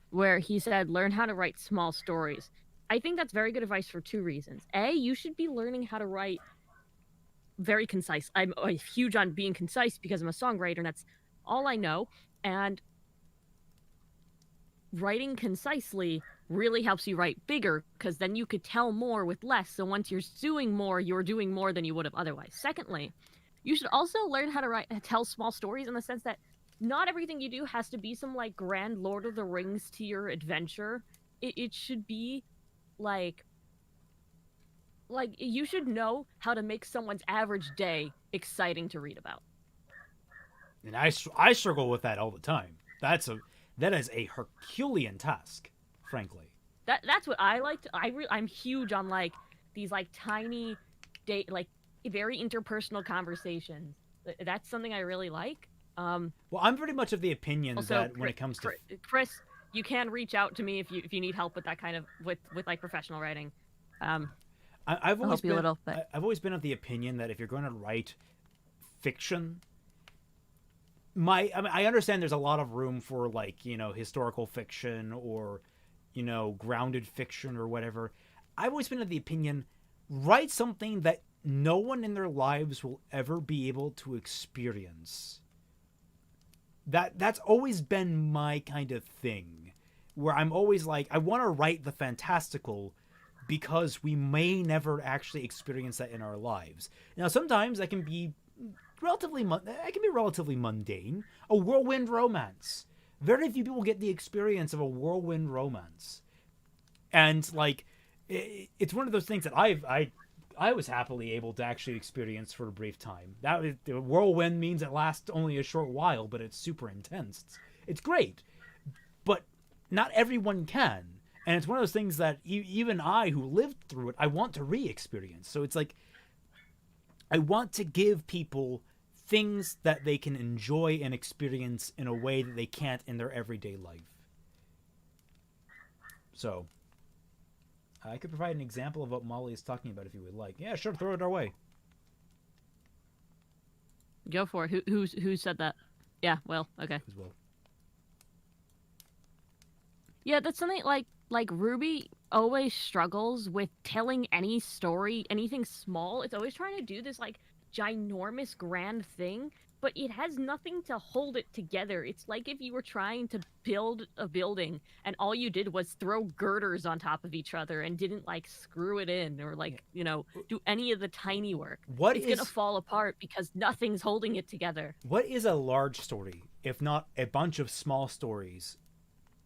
where he said, learn how to write small stories. I think that's very good advice for 2 reasons. A, you should be learning how to write very concise. I'm huge on being concise because I'm a songwriter, and that's all I know. And writing concisely really helps you write bigger, because then you could tell more with less. So once you're doing more than you would have otherwise. Secondly, you should also learn how to tell small stories, in the sense that not everything you do has to be some like grand Lord of the Rings to your adventure. It should be like you should know how to make someone's average day exciting to read about. And I struggle with that all the time. That is a Herculean task, frankly. That's what I like to. I'm huge on like these like tiny, like very interpersonal conversations. That's something I really like. Well, I'm pretty much of the opinion also, that when it comes to Chris, you can reach out to me if you need help with that kind of with like professional writing. I've always been a little, but... I've always been of the opinion that if you're going to write fiction, I understand there's a lot of room for like, historical fiction or, grounded fiction or whatever. I've always been of the opinion, write something that no one in their lives will ever be able to experience. that's always been my kind of thing, where I'm always like, I want to write the fantastical because we may never actually experience that in our lives. Now, sometimes that can be relatively mundane. A whirlwind romance. Very few people get the experience of a whirlwind romance, and like, it's one of those things that I was happily able to actually experience for a brief time. The whirlwind means it lasts only a short while, but it's super intense. It's great, but not everyone can. And it's one of those things that even I, who lived through it, I want to re-experience. So it's like, I want to give people things that they can enjoy and experience in a way that they can't in their everyday life. So I could provide an example of what Molly is talking about if you would like. Yeah, sure, throw it our way. Go for it. Who said that? Yeah, well, okay. As well. Yeah, that's something like Ruby always struggles with telling any story, anything small. It's always trying to do this like ginormous grand thing, but it has nothing to hold it together. It's like if you were trying to build a building and all you did was throw girders on top of each other and didn't like screw it in or like, you know, do any of the tiny work. It's going to fall apart because nothing's holding it together. What is a large story if not a bunch of small stories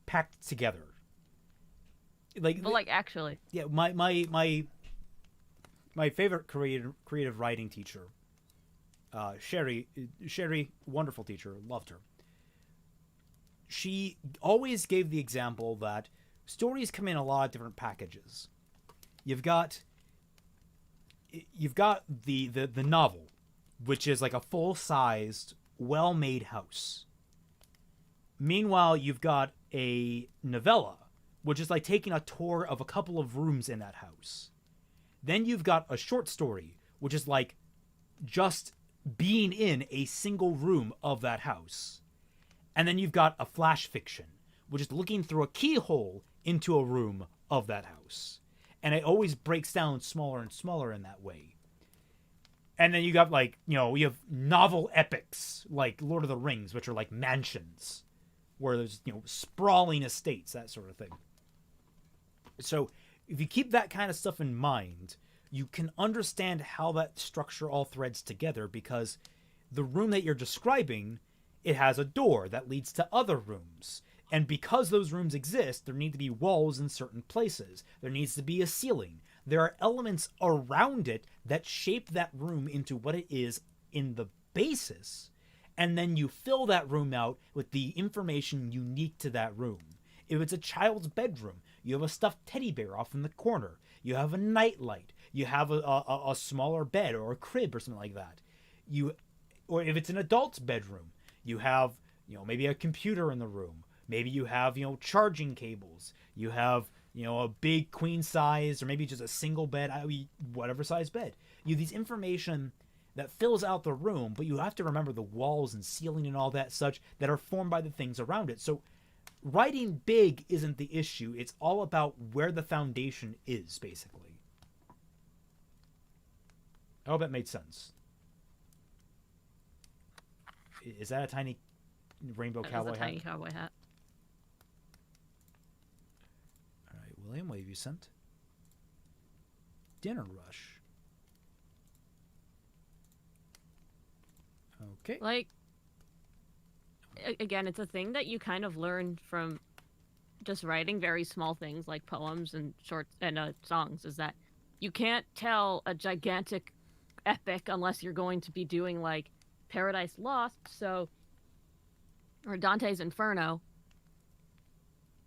packed together? Like actually. Yeah, my favorite creative writing teacher, Sherry, wonderful teacher, loved her. She always gave the example that stories come in a lot of different packages. You've got the novel, which is like a full-sized, well-made house. Meanwhile, you've got a novella, which is like taking a tour of a couple of rooms in that house. Then you've got a short story, which is like just being in a single room of that house. And then you've got a flash fiction, which is looking through a keyhole into a room of that house. And it always breaks down smaller and smaller in that way. And then you got like, you know, you have novel epics like Lord of the Rings, which are like mansions, where there's, you know, sprawling estates, that sort of thing. So if you keep that kind of stuff in mind, you can understand how that structure all threads together, because the room that you're describing, it has a door that leads to other rooms. And because those rooms exist, there need to be walls in certain places. There needs to be a ceiling. There are elements around it that shape that room into what it is in the basis. And then you fill that room out with the information unique to that room. If it's a child's bedroom, you have a stuffed teddy bear off in the corner. You have a nightlight. You have a smaller bed or a crib or something like that. Or if it's an adult's bedroom, you have, you know, maybe a computer in the room. Maybe you have, you know, charging cables. You have, you know, a big queen size or maybe just a single bed, whatever size bed. You have these information that fills out the room, but you have to remember the walls and ceiling and all that such that are formed by the things around it. So writing big isn't the issue. It's all about where the foundation is, basically. I hope that made sense. Is that a tiny rainbow cowboy hat? Tiny cowboy hat. All right, William, what have you sent? Dinner Rush. Okay. Like, again, it's a thing that you kind of learn from just writing very small things like poems and short and songs, is that you can't tell a gigantic epic unless you're going to be doing like Paradise Lost, so, or Dante's Inferno.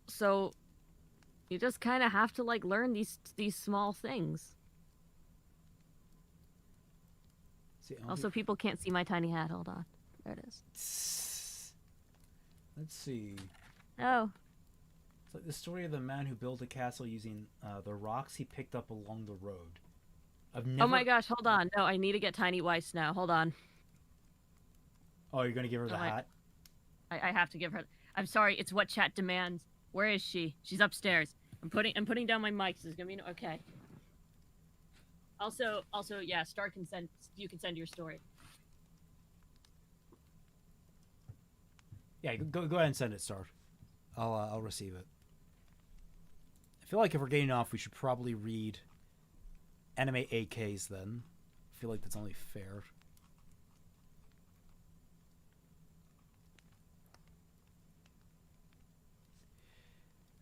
So you just kind of have to like learn these small things. See, also, people can't see my tiny hat. Hold on. There it is. Let's see. Oh. It's like the story of the man who built a castle using the rocks he picked up along the road. Oh my gosh, hold on. No, I need to get Tiny Weiss now. Hold on. Oh, you're going to give her the hat? I have to give her... I'm sorry, it's what chat demands. Where is she? She's upstairs. I'm putting down my mics. This is going to be... Okay. Also, yeah, Star can send... You can send your story. Yeah, go ahead and send it, Star. I'll receive it. I feel like if we're getting off, we should probably read anime AKs then. I feel like that's only fair.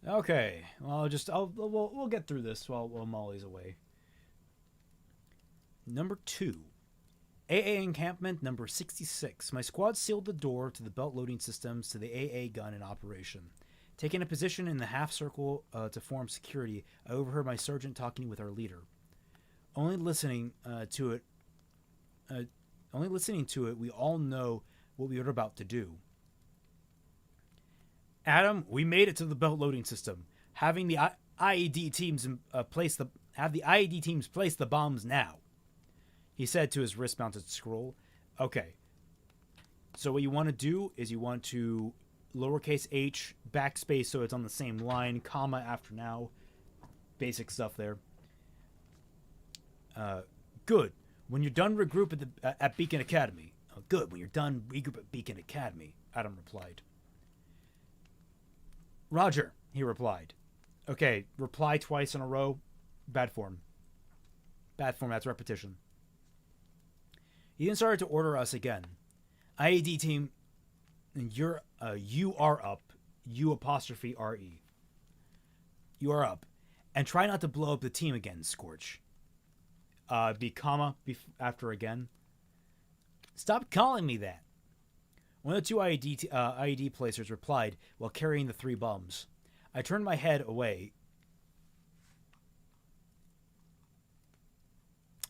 Okay, well, we'll get through this while Mollie's away. Number 2. AA encampment number 66. My squad sealed the door to the belt loading systems to the AA gun in operation. Taking a position in the half circle to form security, I overheard my sergeant talking with our leader. Only listening to it, we all know what we are about to do. Adam, we made it to the belt loading system. Having the IED teams place the bombs now. He said to his wrist-mounted scroll. Okay. So what you want to do is you want to lowercase h, backspace so it's on the same line, comma after now. Basic stuff there. Good. When you're done, regroup at Beacon Academy. Good. When you're done, regroup at Beacon Academy, Adam replied. Roger, he replied. Okay, reply twice in a row. Bad form. Bad form, that's repetition. He then started to order us again. IAD team, you are up. U apostrophe R-E. You are up. And try not to blow up the team again, Scorch. Be comma after again. Stop calling me that. One of the two IED placers replied while carrying the 3 bombs. I turned my head away.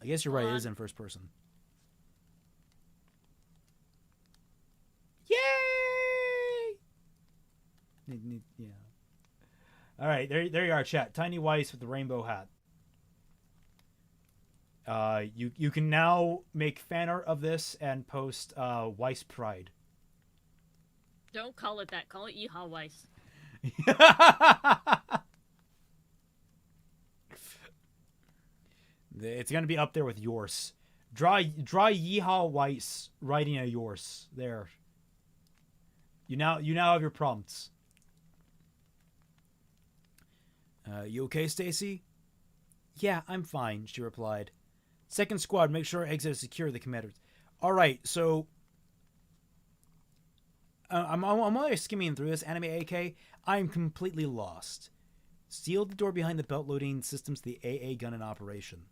I guess you're right, it is in first person. Yay! Yeah. All right, there you are, chat. Tiny Weiss with the rainbow hat. You can now make fan art of this and post Weiss Pride. Don't call it that. Call it Yeehaw Weiss. It's gonna be up there with yours. Draw Yeehaw Weiss writing a yours there. You now have your prompts. You okay, Stacy? Yeah, I'm fine, she replied. Second squad, make sure our exit is secure, the commander. All right, so I'm only skimming through this anime AK. I'm completely lost. Sealed the door behind the belt loading systems to the AA gun in operation.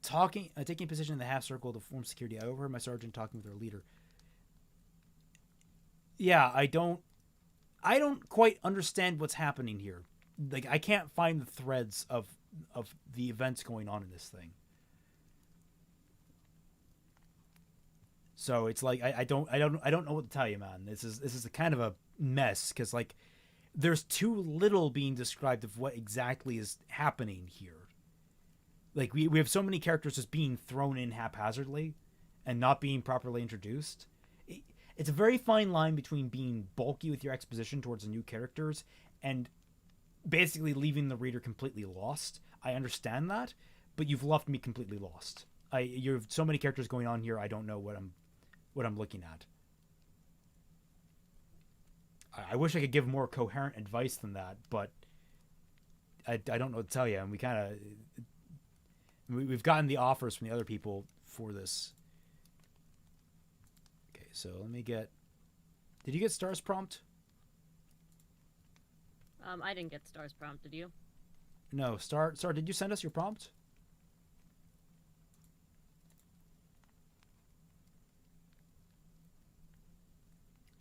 Taking position in the half circle to form security. I overheard my sergeant talking with our leader. Yeah, I don't quite understand what's happening here. Like, I can't find the threads of the events going on in this thing. So it's like I don't know what to tell you, man. This is a kind of a mess because like there's too little being described of what exactly is happening here. Like we have so many characters just being thrown in haphazardly and not being properly introduced. It's a very fine line between being bulky with your exposition towards the new characters and basically leaving the reader completely lost. I understand that, but you've left me completely lost. You have so many characters going on here. I don't know what I'm looking at. I wish I could give more coherent advice than that, but I don't know what to tell you. And we've gotten the offers from the other people for this. Okay, so let me get. Did you get Star's prompt? I didn't get Star's prompt. Did you? No, Star. Did you send us your prompt?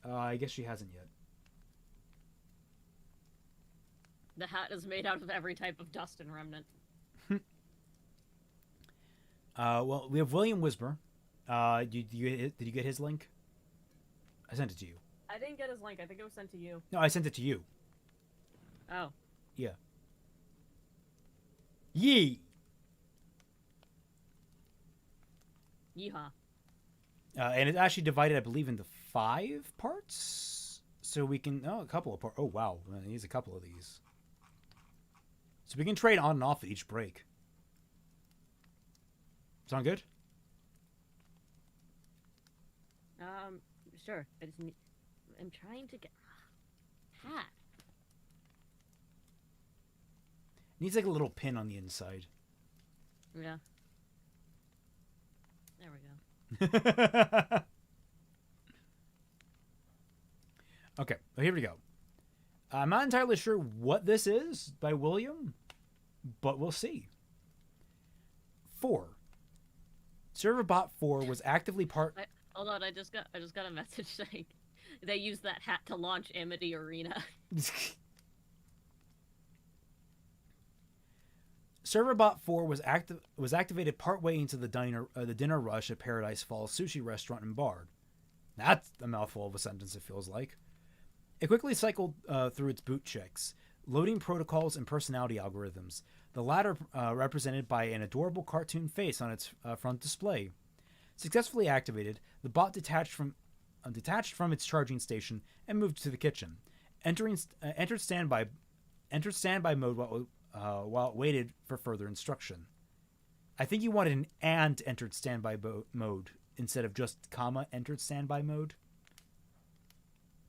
I guess she hasn't yet. The hat is made out of every type of dust and remnant. Well, we have William Wismer. Did you get his link? I sent it to you. I didn't get his link. I think it was sent to you. No, I sent it to you. Oh. Yeah. Yee! Yeehaw. And it's actually divided, I believe, into 5 parts. So we can... Oh, a couple of parts. Oh, wow. He needs a couple of these. So we can trade on and off at each break. Sound good? Sure. I just need... am trying to get hat. Needs like a little pin on the inside. Yeah. There we go. Okay, well, here we go. I'm not entirely sure what this is by William, but we'll see. 4. Serverbot 4 was actively Hold on, I just got a message saying they used that hat to launch Amity Arena. Serverbot 4 was activated partway into the dinner rush at Paradise Falls sushi restaurant and bar. That's a mouthful of a sentence, it feels like. It quickly cycled through its boot checks, loading protocols and personality algorithms, the latter represented by an adorable cartoon face on its front display. Successfully activated, the bot detached from its charging station and moved to the kitchen. Entered standby mode while it waited for further instruction. I think you wanted an and entered standby mode instead of just comma entered standby mode.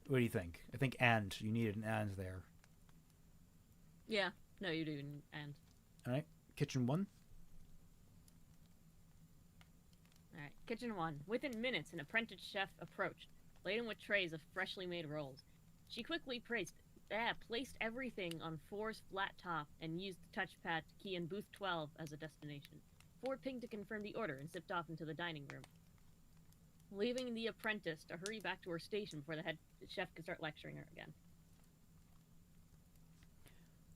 What do you think? I think and. You needed an and there. Yeah. No, you do and. All right. Kitchen 1. All right. Kitchen 1. Within minutes, an apprentice chef approached, laden with trays of freshly made rolls. She quickly placed everything on 4's flat top and used the touchpad to key in booth 12 as a destination. 4 pinged to confirm the order and zipped off into the dining room, leaving the apprentice to hurry back to her station before the head chef could start lecturing her again.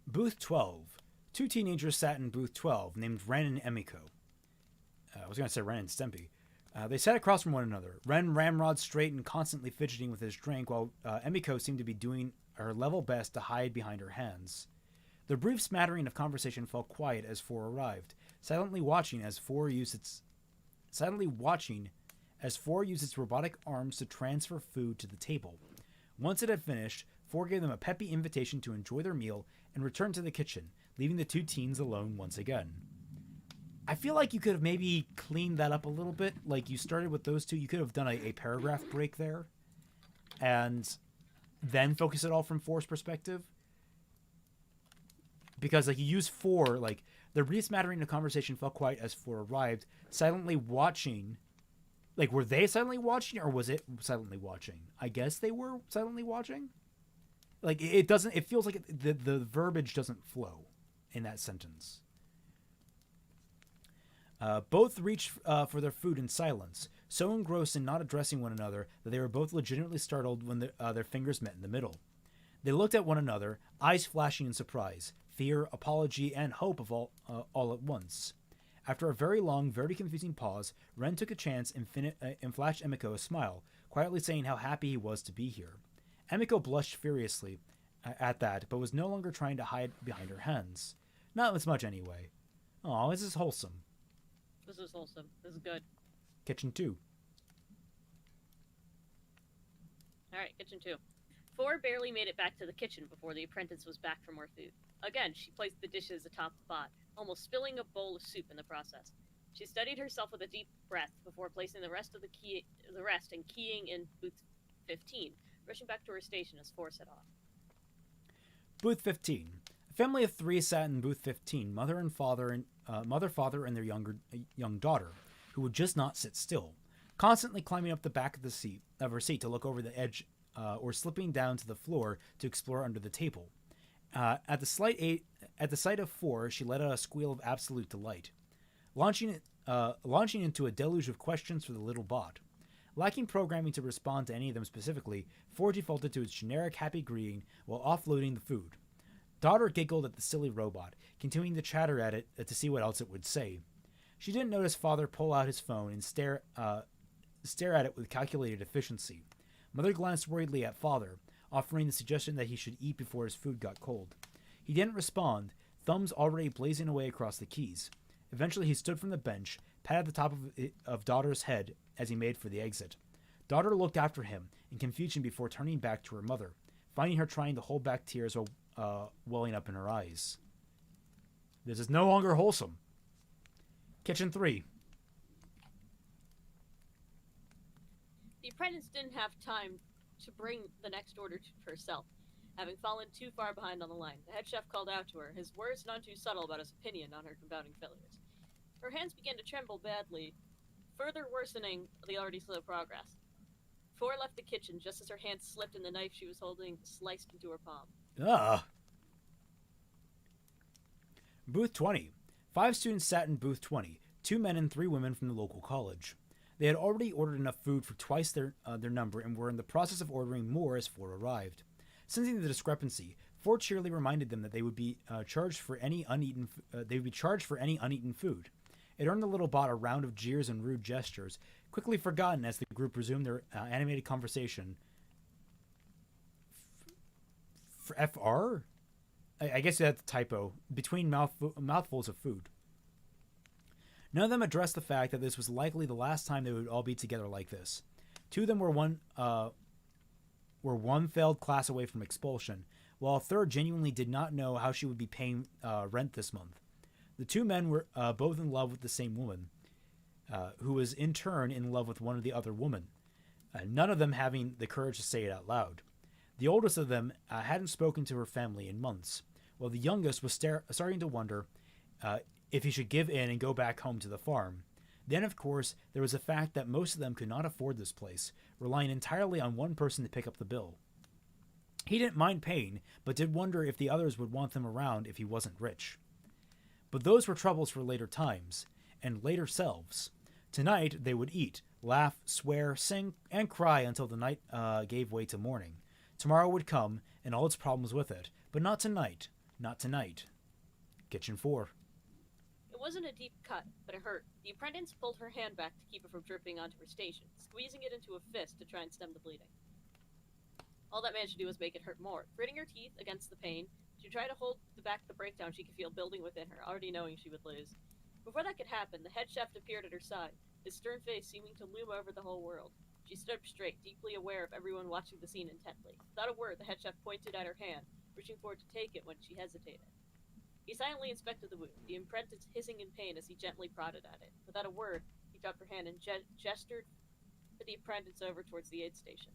Booth 12. 2 teenagers sat in booth 12, named Ren and Emiko. I was going to say Ren and Stempy. They sat across from one another. Ren ramrod straight and constantly fidgeting with his drink, while Emiko seemed to be doing her level best to hide behind her hands. The brief smattering of conversation fell quiet as 4 arrived, silently watching as 4 used its robotic arms to transfer food to the table. Once it had finished, 4 gave them a peppy invitation to enjoy their meal and return to the kitchen, leaving the 2 teens alone once again. I feel like you could have maybe cleaned that up a little bit. Like, you started with those 2. You could have done a paragraph break there and then focus it all from 4's perspective. Because, like, you use 4, like, the brief smattering of conversation fell quiet as 4 arrived, silently watching. Like, were they silently watching, or was it silently watching? I guess they were silently watching. Like, it doesn't. It feels like the verbiage doesn't flow in that sentence. Both reached for their food in silence, so engrossed in not addressing one another that they were both legitimately startled when their fingers met in the middle. They looked at one another, eyes flashing in surprise, fear, apology, and hope of all at once. After a very long, very confusing pause, Ren took a chance and flashed Emiko a smile, quietly saying how happy he was to be here. Emiko blushed furiously at that, but was no longer trying to hide behind her hands. Not as much anyway. Aw, this is wholesome. This is wholesome. This is good. Kitchen 2. Alright, kitchen 2. 4 barely made it back to the kitchen before the apprentice was back for more food. Again, she placed the dishes atop the pot, almost spilling a bowl of soup in the process. She steadied herself with a deep breath before placing the rest and keying in booth 15, rushing back to her station as 4 set off. Booth 15. A family of 3 sat in booth 15, mother, father, and their young daughter, who would just not sit still, constantly climbing up the back of her seat to look over the edge, or slipping down to the floor to explore under the table. At the sight of 4, she let out a squeal of absolute delight, launching into a deluge of questions for the little bot. Lacking programming to respond to any of them specifically, 4 defaulted to its generic happy greeting while offloading the food. Daughter giggled at the silly robot, continuing to chatter at it to see what else it would say. She didn't notice father pull out his phone and stare at it with calculated efficiency. Mother glanced worriedly at father, offering the suggestion that he should eat before his food got cold. He didn't respond, thumbs already blazing away across the keys. Eventually he stood from the bench, patted the top of daughter's head as he made for the exit. Daughter looked after him in confusion before turning back to her mother, finding her trying to hold back tears while welling up in her eyes. This is no longer wholesome. Kitchen 3. The apprentice didn't have time to bring the next order to herself, having fallen too far behind on the line. The head chef called out to her, his words none too subtle about his opinion on her compounding failures. Her hands began to tremble badly, further worsening the already slow progress. Four left the kitchen just as her hand slipped and the knife she was holding sliced into her palm. Ah. Booth 20. 5 students sat in booth 20, 2 men and 3 women from the local college. They had already ordered enough food for twice their number and were in the process of ordering more as 4 arrived. Sensing the discrepancy, 4 cheerily reminded them that they would be charged for any uneaten. Food. It earned the little bot a round of jeers and rude gestures, quickly forgotten as the group resumed their animated conversation. For FR? I guess that's a typo. Between mouthfuls of food. None of them addressed the fact that this was likely the last time they would all be together like this. 2 of them were one failed class away from expulsion, while a third genuinely did not know how she would be paying rent this month. The 2 men were both in love with the same woman, who was in turn in love with one of the other women, none of them having the courage to say it out loud. The oldest of them hadn't spoken to her family in months, while the youngest was starting to wonder if he should give in and go back home to the farm. Then, of course, there was the fact that most of them could not afford this place, relying entirely on one person to pick up the bill. He didn't mind paying, but did wonder if the others would want them around if he wasn't rich. But those were troubles for later times, and later selves. Tonight they would eat, laugh, swear, sing, and cry until the night gave way to morning. Tomorrow would come, and all its problems with it, but not tonight. Not tonight. Kitchen 4. It wasn't a deep cut, but it hurt. The apprentice pulled her hand back to keep it from dripping onto her station, squeezing it into a fist to try and stem the bleeding. All that managed to do was make it hurt more. Gritting her teeth against the pain, she tried to hold back the breakdown she could feel building within her, already knowing she would lose. Before that could happen, the head chef appeared at her side, his stern face seeming to loom over the whole world. She stood up straight, deeply aware of everyone watching the scene intently. Without a word, the head chef pointed at her hand, reaching forward to take it when she hesitated. He silently inspected the wound, the apprentice hissing in pain as he gently prodded at it. Without a word, he dropped her hand and gestured for the apprentice over towards the aid station.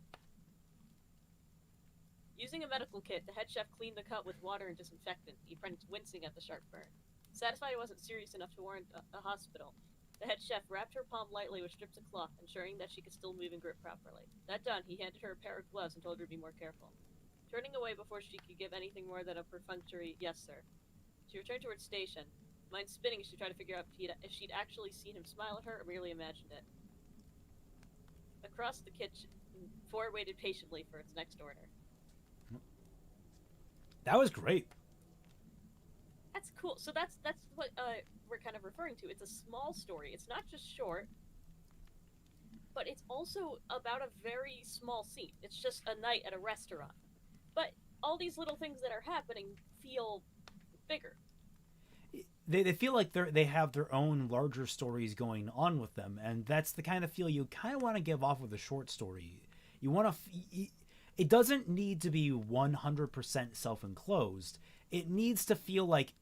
Using a medical kit, the head chef cleaned the cut with water and disinfectant, the apprentice wincing at the sharp burn. Satisfied it wasn't serious enough to warrant a hospital, the head chef wrapped her palm lightly with strips of cloth, ensuring that she could still move and grip properly. That done, he handed her a pair of gloves and told her to be more careful. Turning away before she could give anything more than a perfunctory "yes, sir," she returned towards station, mind spinning as she tried to figure out if she'd actually seen him smile at her or merely imagined it. Across the kitchen, 4 waited patiently for its next order. That was great. That's cool. So that's what we're kind of referring to. It's a small story. It's not just short, but it's also about a very small scene. It's just a night at a restaurant. But all these little things that are happening feel bigger. They feel like they have their own larger stories going on with them, and that's the kind of feel you kind of want to give off with a short story. You want to. It doesn't need to be 100% self-enclosed. It needs to feel like,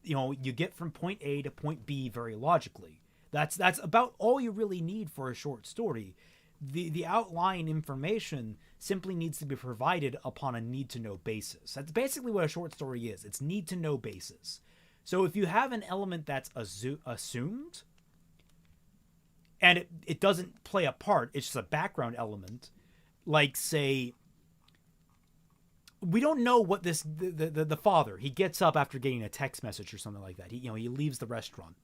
you get from point A to point B very logically. That's about all you really need for a short story. The outline information simply needs to be provided upon a need-to-know basis. That's basically what a short story is. It's need-to-know basis. So if you have an element that's assumed, and it doesn't play a part, it's just a background element, like, say, we don't know what the father, he gets up after getting a text message or something like that. He leaves the restaurant.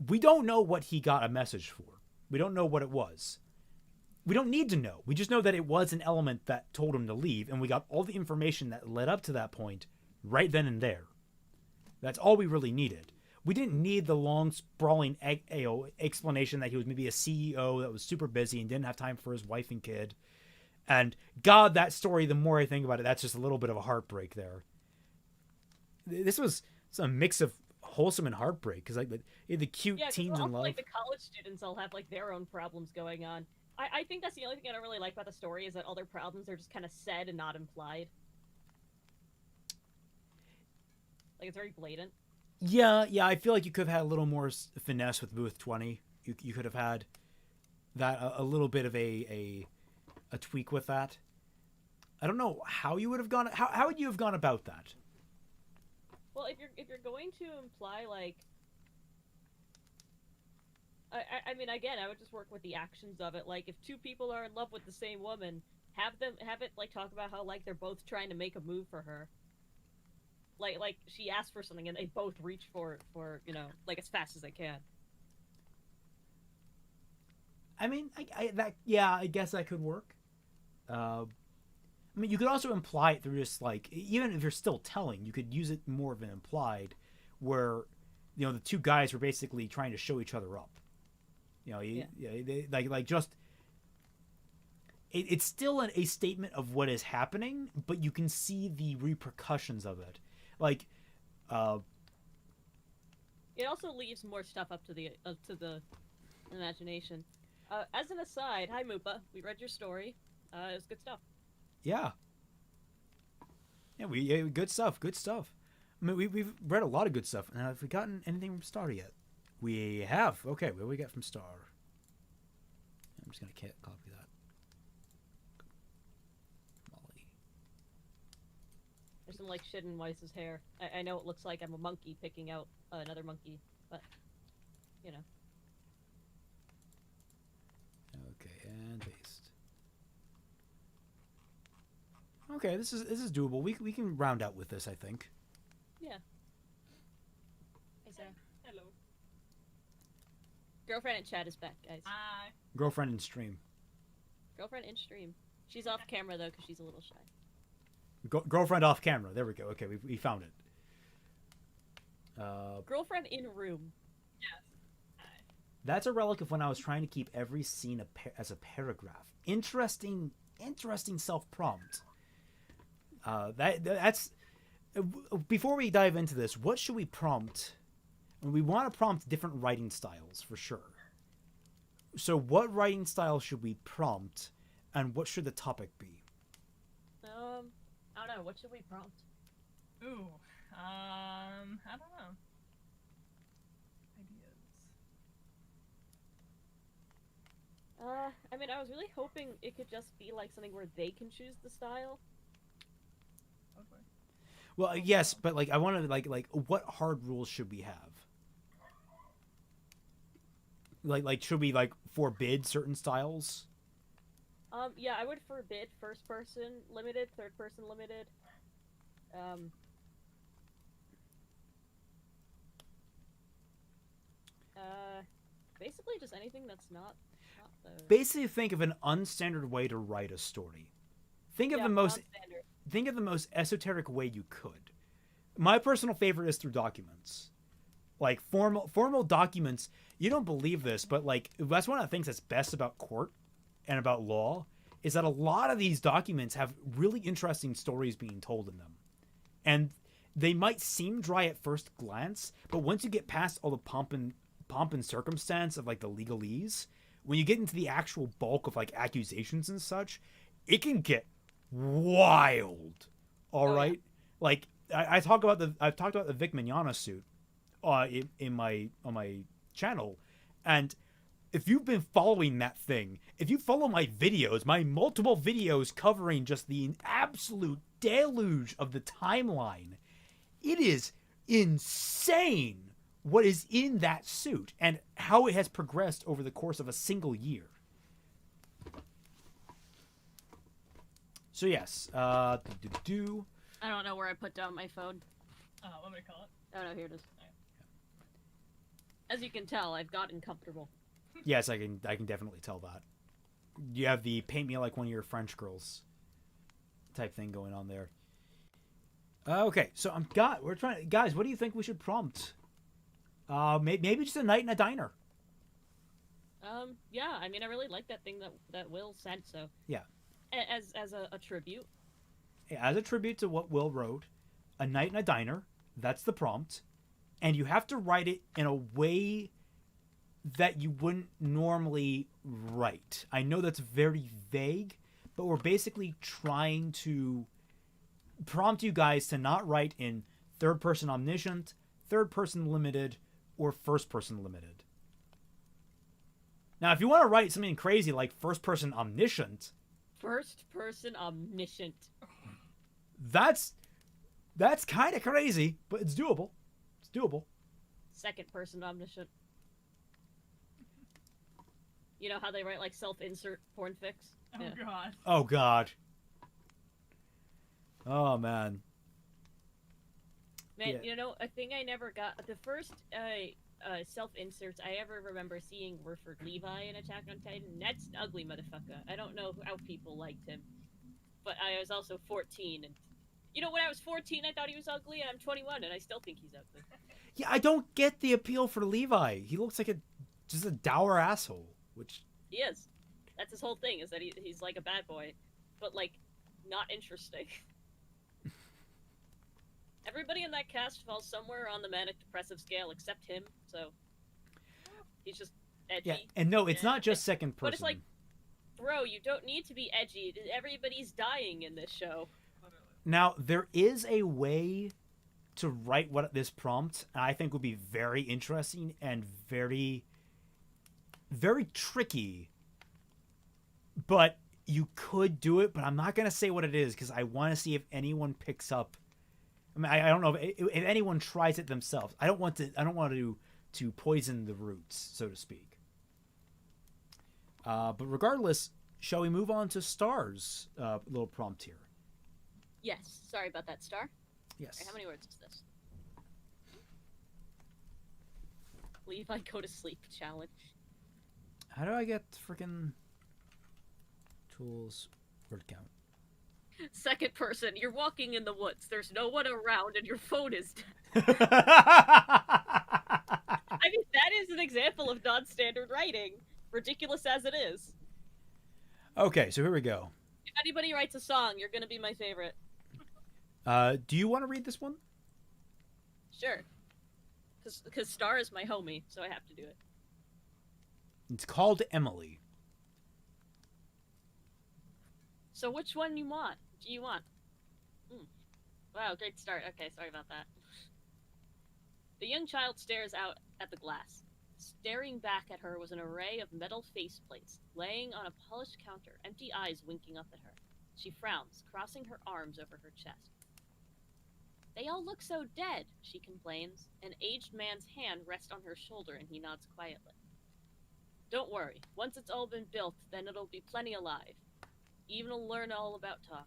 We don't know what he got a message for. We don't know what it was. We don't need to know. We just know that it was an element that told him to leave, and we got all the information that led up to that point right then and there. That's all we really needed. We didn't need the long, sprawling explanation that he was maybe a CEO that was super busy and didn't have time for his wife and kid. And God, that story, the more I think about it, that's just a little bit of a heartbreak there. This was a mix of wholesome and heartbreak, because like the cute teens in love. Like the college students all have like their own problems going on. I think that's the only thing I don't really like about the story, is that all their problems are just kind of said and not implied. Like, it's very blatant. Yeah, I feel like you could have had a little more finesse with Booth 20. You could have had that a little bit of a a tweak with that. I don't know how you would have gone. How would you have gone about that? Well, if you're going to imply like, I mean, again, I would just work with the actions of it. Like, if two people are in love with the same woman, have it like talk about how like they're both trying to make a move for her. Like she asked for something and they both reach for it like as fast as they can. I mean, I guess that could work. I mean, you could also imply it through just like, even if you're still telling, you could use it more of an implied, where, the two guys were basically trying to show each other up. They just. It's still a statement of what is happening, but you can see the repercussions of it. Like, it also leaves more stuff up to the imagination. As an aside, hi Moopa, we read your story. It was good stuff. Yeah, good stuff. Good stuff. I mean, we've read a lot of good stuff. Now, have we gotten anything from Star yet? We have. Okay, what do we get from Star? I'm just gonna copy that. Mollie. There's some like shit in Weiss's hair. I know it looks like I'm a monkey picking out another monkey, but Okay, and paste. Okay, this is doable. We can round out with this, I think. Yeah. Hey Sarah. Hello. Girlfriend in chat is back, guys. Hi. Girlfriend in stream. Girlfriend in stream. She's off camera though because she's a little shy. Girlfriend off camera. There we go. Okay, we found it. Girlfriend in room. Yes. Hi. That's a relic of when I was trying to keep every scene as a paragraph. Interesting self-prompt. That's before we dive into this, what should we prompt? We want to prompt different writing styles for sure. So what writing style should we prompt, and what should the topic be? I don't know. What should we prompt? Ooh. I don't know. Ideas. I mean, I was really hoping it could just be like something where they can choose the style. Okay. Well, yes, but like I wanted like what hard rules should we have? Like should we like forbid certain styles? Yeah, I would forbid first person limited, third person limited. Basically just anything that's not the... Basically, think of an unstandard way to write a story. Think of the most esoteric way you could. My personal favorite is through documents. Like formal documents. You don't believe this, but like that's one of the things that's best about court and about law is that a lot of these documents have really interesting stories being told in them. And they might seem dry at first glance, but once you get past all the pomp and circumstance of like the legalese, when you get into the actual bulk of like accusations and such, it can get wild. All right, yeah. Like I've talked about the Vic Mignogna suit on my channel, and if you've been following that thing, if you follow my videos, my multiple videos covering just the absolute deluge of the timeline, it is insane what is in that suit and how it has progressed over the course of a single year. So yes, I don't know where I put down my phone. Want me to call it? Oh no, here it is. As you can tell, I've gotten comfortable. Yes, I can definitely tell that. You have the paint me like one of your French girls type thing going on there. Okay, so we're trying, guys. What do you think we should prompt? Maybe just a night in a diner. Yeah. I mean, I really like that thing that Will sent. So yeah, as a tribute. Yeah, as a tribute to what Will wrote, a night in a diner. That's the prompt, and you have to write it in a way that you wouldn't normally write. I know that's very vague, but we're basically trying to prompt you guys to not write in third person omniscient, third person limited, or first person limited. Now, if you want to write something crazy like first person omniscient, First person omniscient. That's kind of crazy, but it's doable. It's doable. Second person omniscient. You know how they write like self-insert porn fics? Oh god. Oh god. Oh man. Man, Yeah. you know, a thing I never got. The first self-inserts I ever remember seeing were for Levi in Attack on Titan. That's an ugly motherfucker. I don't know how people liked him. But I was also 14, and... You know, when I was 14, I thought he was ugly, and I'm 21, and I still think he's ugly. Yeah, I don't get the appeal for Levi. He looks like just a dour asshole, which... He is. That's his whole thing, is that he's like a bad boy. But, like, not interesting. Everybody in that cast falls somewhere on the manic-depressive scale except him, so... He's just edgy. Yeah, and no, it's Yeah. not just second person. But it's like, bro, you don't need to be edgy. Everybody's dying in this show. Now, there is a way to write what this prompt, and I think would be very interesting and very, very tricky. But you could do it, but I'm not going to say what it is because I want to see if anyone picks up. I mean, I don't know if anyone tries it themselves. I don't want to poison the roots, so to speak. But regardless, shall we move on to Star's little prompt here? Yes. Sorry about that, Star. Yes. How many words is this? Levi go to sleep challenge. How do I get freaking tools word count? Second person, you're walking in the woods. There's no one around, and your phone is dead. Okay, I mean, that is an example of non-standard writing, ridiculous as it is. so here we go. If anybody writes a song, you're gonna be my favorite. Do you want to read this one? Sure. Because Star is my homie, so I have to do it. It's called Emily. So which one do you want? Wow, great start. Okay, sorry about that. The young child stares out at the glass. Staring back at her was an array of metal faceplates, laying on a polished counter, empty eyes winking up at her. She frowns, crossing her arms over her chest. They all look so dead, she complains. An aged man's hand rests on her shoulder and he nods quietly. Don't worry, once it's all been built, then it'll be plenty alive. Even will learn all about talking.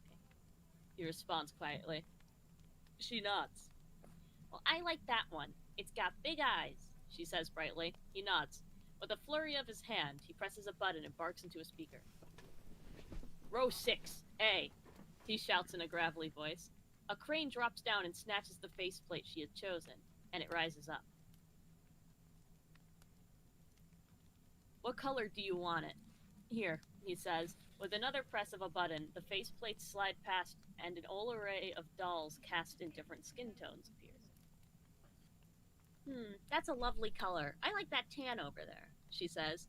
He responds quietly. She nods. Well, I like that one. It's got big eyes, she says brightly. He nods. With a flurry of his hand, he presses a button and barks into a speaker. Row 6, A, he shouts in a gravelly voice. A crane drops down and snatches the faceplate she had chosen, and it rises up. What color do you want it? Here, he says. With another press of a button, the faceplates slide past, and an whole array of dolls cast in different skin tones appears. That's a lovely color. I like that tan over there, she says.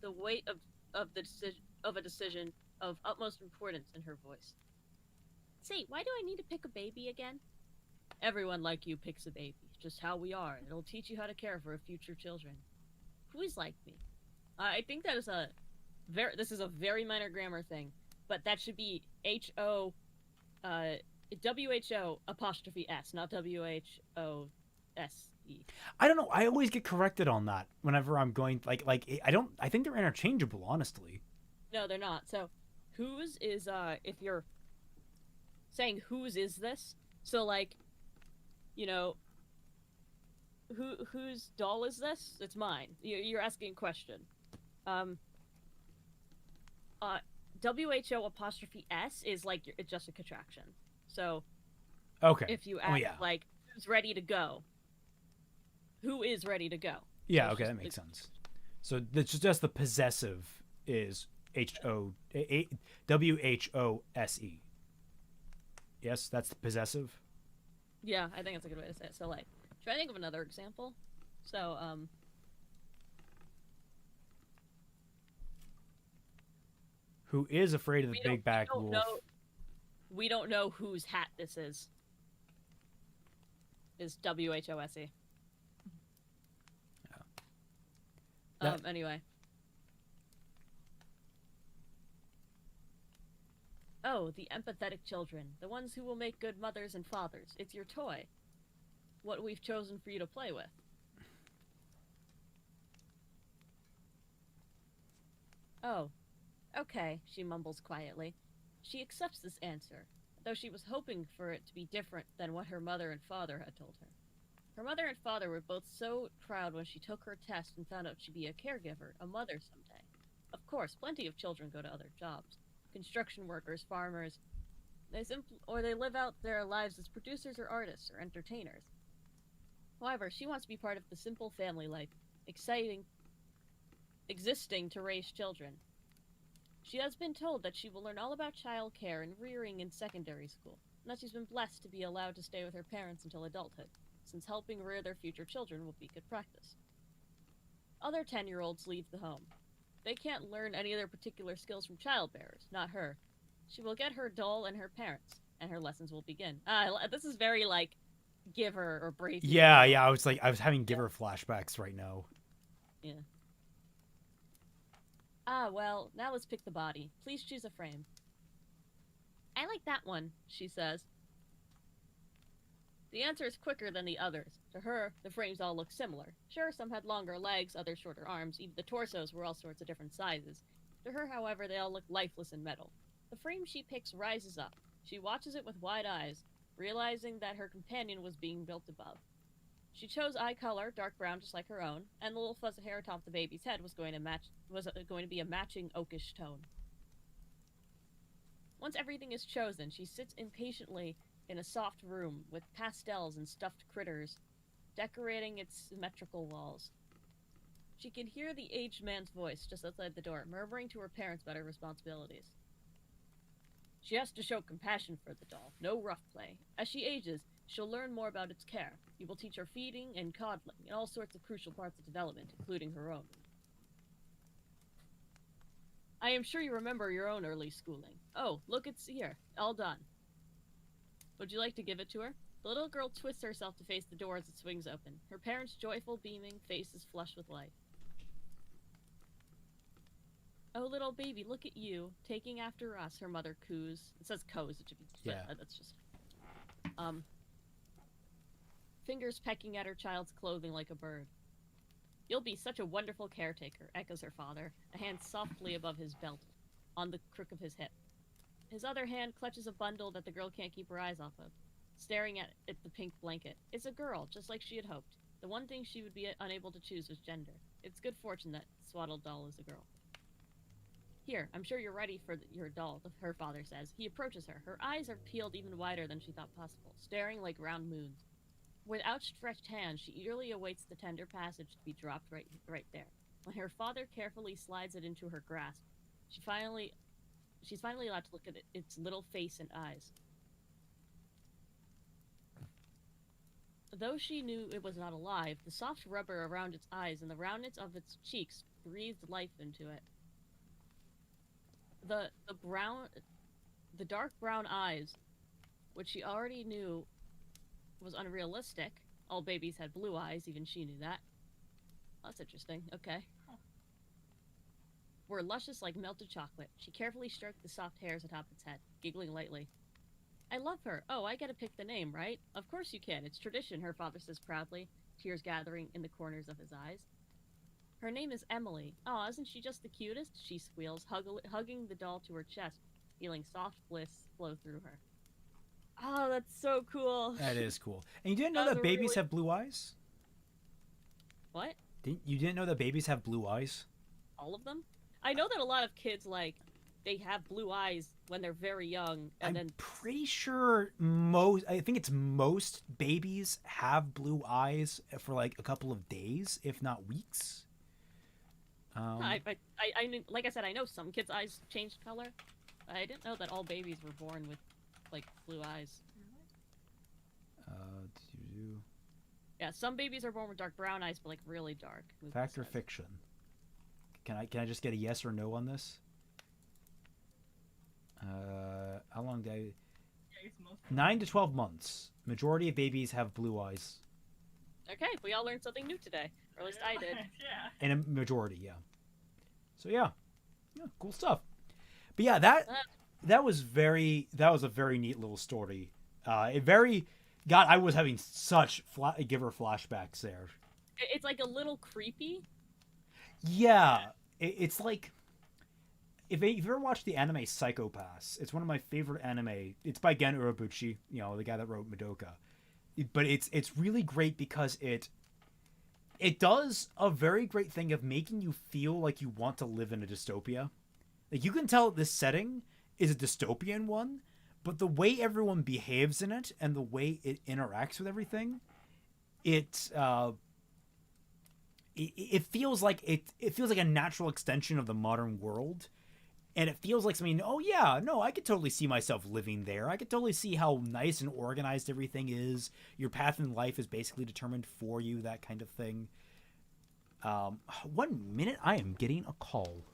The weight of a decision of utmost importance in her voice. Say, why do I need to pick a baby again? Everyone like you picks a baby. Just how we are. It'll teach you how to care for future children. Who is like me? I think that is this is a very minor grammar thing, but that should be WHO apostrophe S, not WHOSE. I don't know. I always get corrected on that whenever I'm going I think they're interchangeable, honestly. No, they're not. So, whose is if you're saying whose is this? So like, you know, whose doll is this? It's mine. You're asking a question. WHO apostrophe S is like it's just a contraction. So Okay. if you ask like who's ready to go, who is ready to go? Yeah. So Okay, that makes sense. So it's just the possessive is WHOSE. Yes, that's the possessive. Yeah, I think that's a good way to say it. So like, try to think of another example. So Who is afraid of the big back wolf? We don't know whose hat this is. Is WHOSE. Yeah. Anyway. Oh, the empathetic children, the ones who will make good mothers and fathers. It's your toy. What we've chosen for you to play with. Oh, okay, she mumbles quietly. She accepts this answer, though she was hoping for it to be different than what her mother and father had told her. Her mother and father were both so proud when she took her test and found out she'd be a caregiver, a mother someday. Of course, plenty of children go to other jobs. Construction workers, farmers, or they live out their lives as producers or artists or entertainers. However, she wants to be part of the simple family life, existing to raise children. She has been told that she will learn all about child care and rearing in secondary school, and that she's been blessed to be allowed to stay with her parents until adulthood, since helping rear their future children will be good practice. Other 10-year-olds leave the home. They can't learn any of their particular skills from child bearers, not her. She will get her doll and her parents, and her lessons will begin. This is very, like, Giver or Brave. Yeah, yeah. I was having Giver flashbacks right now. Yeah. Ah, well, now let's pick the body. Please choose a frame. I like that one, she says. The answer is quicker than the others. To her, the frames all look similar. Sure, some had longer legs, others shorter arms, even the torsos were all sorts of different sizes. To her, however, they all look lifeless in metal. The frame she picks rises up. She watches it with wide eyes, realizing that her companion was being built above. She chose eye color, dark brown just like her own, and the little fuzz of hair atop the baby's head was going to be a matching oakish tone. Once everything is chosen, she sits impatiently in a soft room with pastels and stuffed critters decorating its symmetrical walls. She can hear the aged man's voice just outside the door, murmuring to her parents about her responsibilities. She has to show compassion for the doll, no rough play. As she ages, she'll learn more about its care. You will teach her feeding and coddling, and all sorts of crucial parts of development, including her own. I am sure you remember your own early schooling. Oh, look, it's here. All done. Would you like to give it to her? The little girl twists herself to face the door as it swings open. Her parents' joyful, beaming faces flush with light. Oh, little baby, look at you, taking after us, her mother coos. It says coos, it should be... Yeah. That's just... Fingers pecking at her child's clothing like a bird. You'll be such a wonderful caretaker, echoes her father, a hand softly above his belt, on the crook of his hip. His other hand clutches a bundle that the girl can't keep her eyes off of, staring at the pink blanket. It's a girl, just like she had hoped. The one thing she would be unable to choose was gender. It's good fortune that swaddled doll is a girl. Here, I'm sure you're ready for your doll, her father says. He approaches her. Her eyes are peeled even wider than she thought possible, staring like round moons. With outstretched hands, she eagerly awaits the tender passage to be dropped right there. When her father carefully slides it into her grasp, she's finally allowed to look at its little face and eyes. Though she knew it was not alive, the soft rubber around its eyes and the roundness of its cheeks breathed life into it. The dark brown eyes, which she already knew was unrealistic. All babies had blue eyes, even she knew that. That's interesting, okay. Were luscious like melted chocolate. She carefully stroked the soft hairs atop its head, giggling lightly. I love her. Oh, I get to pick the name, right? Of course you can. It's tradition, her father says proudly, tears gathering in the corners of his eyes. Her name is Emily. Oh, isn't she just the cutest? She squeals, hugging the doll to her chest, feeling soft bliss flow through her. Oh, that's so cool. That is cool. And you didn't know that babies have blue eyes? What? You didn't know that babies have blue eyes? All of them? I know that a lot of kids, like, they have blue eyes when they're very young, and I'm pretty sure I think it's most babies have blue eyes for like a couple of days, if not weeks. I knew, like I said, I know some kids' eyes change color. I didn't know that all babies were born with, like, blue eyes. Yeah, some babies are born with dark brown eyes, but like really dark. Fact or fiction? Can I just get a yes or no on this? How long did I? Yeah, 9 to 12 months. Majority of babies have blue eyes. Okay, we all learned something new today, or at least I did. Yeah. In a majority, yeah. So yeah, cool stuff. But yeah, that that was a very neat little story. God, I was having such giver flashbacks there. It's like a little creepy. Yeah, it's like if you've ever watched the anime Psycho Pass, it's one of my favorite anime. It's by Gen Urobuchi, the guy that wrote Madoka. But it's really great because it does a very great thing of making you feel like you want to live in a dystopia. Like, you can tell this setting is a dystopian one, but the way everyone behaves in it and the way it interacts with everything, it feels like it feels like a natural extension of the modern world. And it feels like something, oh yeah, no, I could totally see myself living there. I could totally see how nice and organized everything is. Your path in life is basically determined for you, that kind of thing. 1 minute, I am getting a call.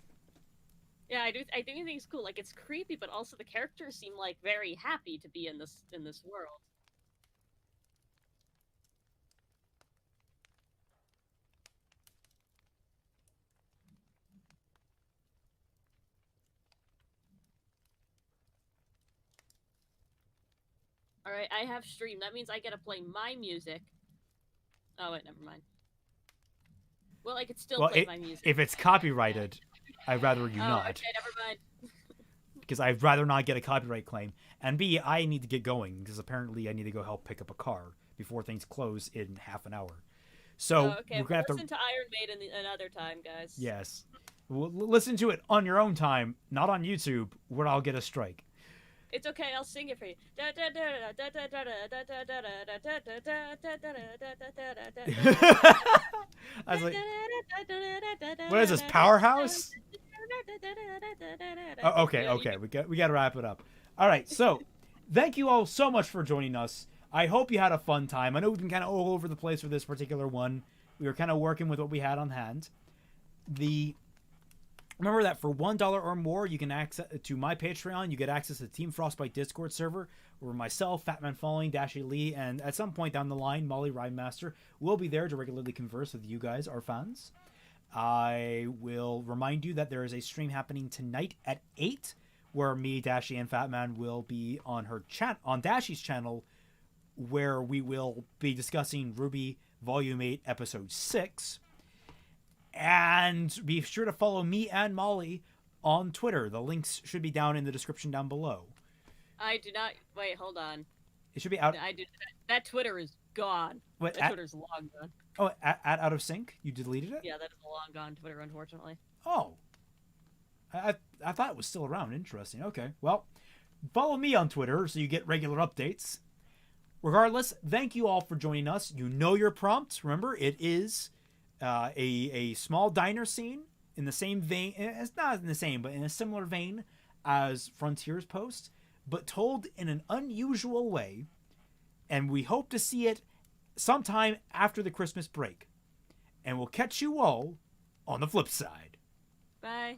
Yeah, I do think it's cool. Like, it's creepy, but also the characters seem like very happy to be in this world. All right, I have stream. That means I get to play my music. Oh wait, never mind. Well, I could still play my music. If it's copyrighted, I'd rather you not. Okay, never mind. Because I'd rather not get a copyright claim. And B, I need to get going because apparently I need to go help pick up a car before things close in half an hour. So okay, we're gonna have to listen to Iron Maiden another time, guys. Yes, we'll listen to it on your own time, not on YouTube, where I'll get a strike. It's okay, I'll sing it for you. I was like, what is this, Powerhouse? Oh, okay, we got to wrap it up. All right, so thank you all so much for joining us. I hope you had a fun time. I know we've been kind of all over the place for this particular one. We were kind of working with what we had on hand. Remember that for $1 or more, you can access to my Patreon. You get access to the Team Frostbite Discord server, where myself, Fatman Falling, Dashy Lee, and at some point down the line, Molly Rhymemaster will be there to regularly converse with you guys, our fans. I will remind you that there is a stream happening tonight at 8, where me, Dashy, and Fatman will be on on Dashy's channel, where we will be discussing Ruby Volume 8, Episode 6. And be sure to follow me and Molly on Twitter. The links should be down in the description down below. I do not... Wait, hold on. It should be out... That Twitter is gone. That Twitter's long gone. Oh, at Out of Sync? You deleted it? Yeah, that is a long gone Twitter, unfortunately. Oh. I thought it was still around. Interesting. Okay. Well, follow me on Twitter so you get regular updates. Regardless, thank you all for joining us. You know your prompt. Remember, it is... a small diner scene in the same vein. It's not in the same, but in a similar vein as Frontier's Post, but told in an unusual way. And we hope to see it sometime after the Christmas break. And we'll catch you all on the flip side. Bye.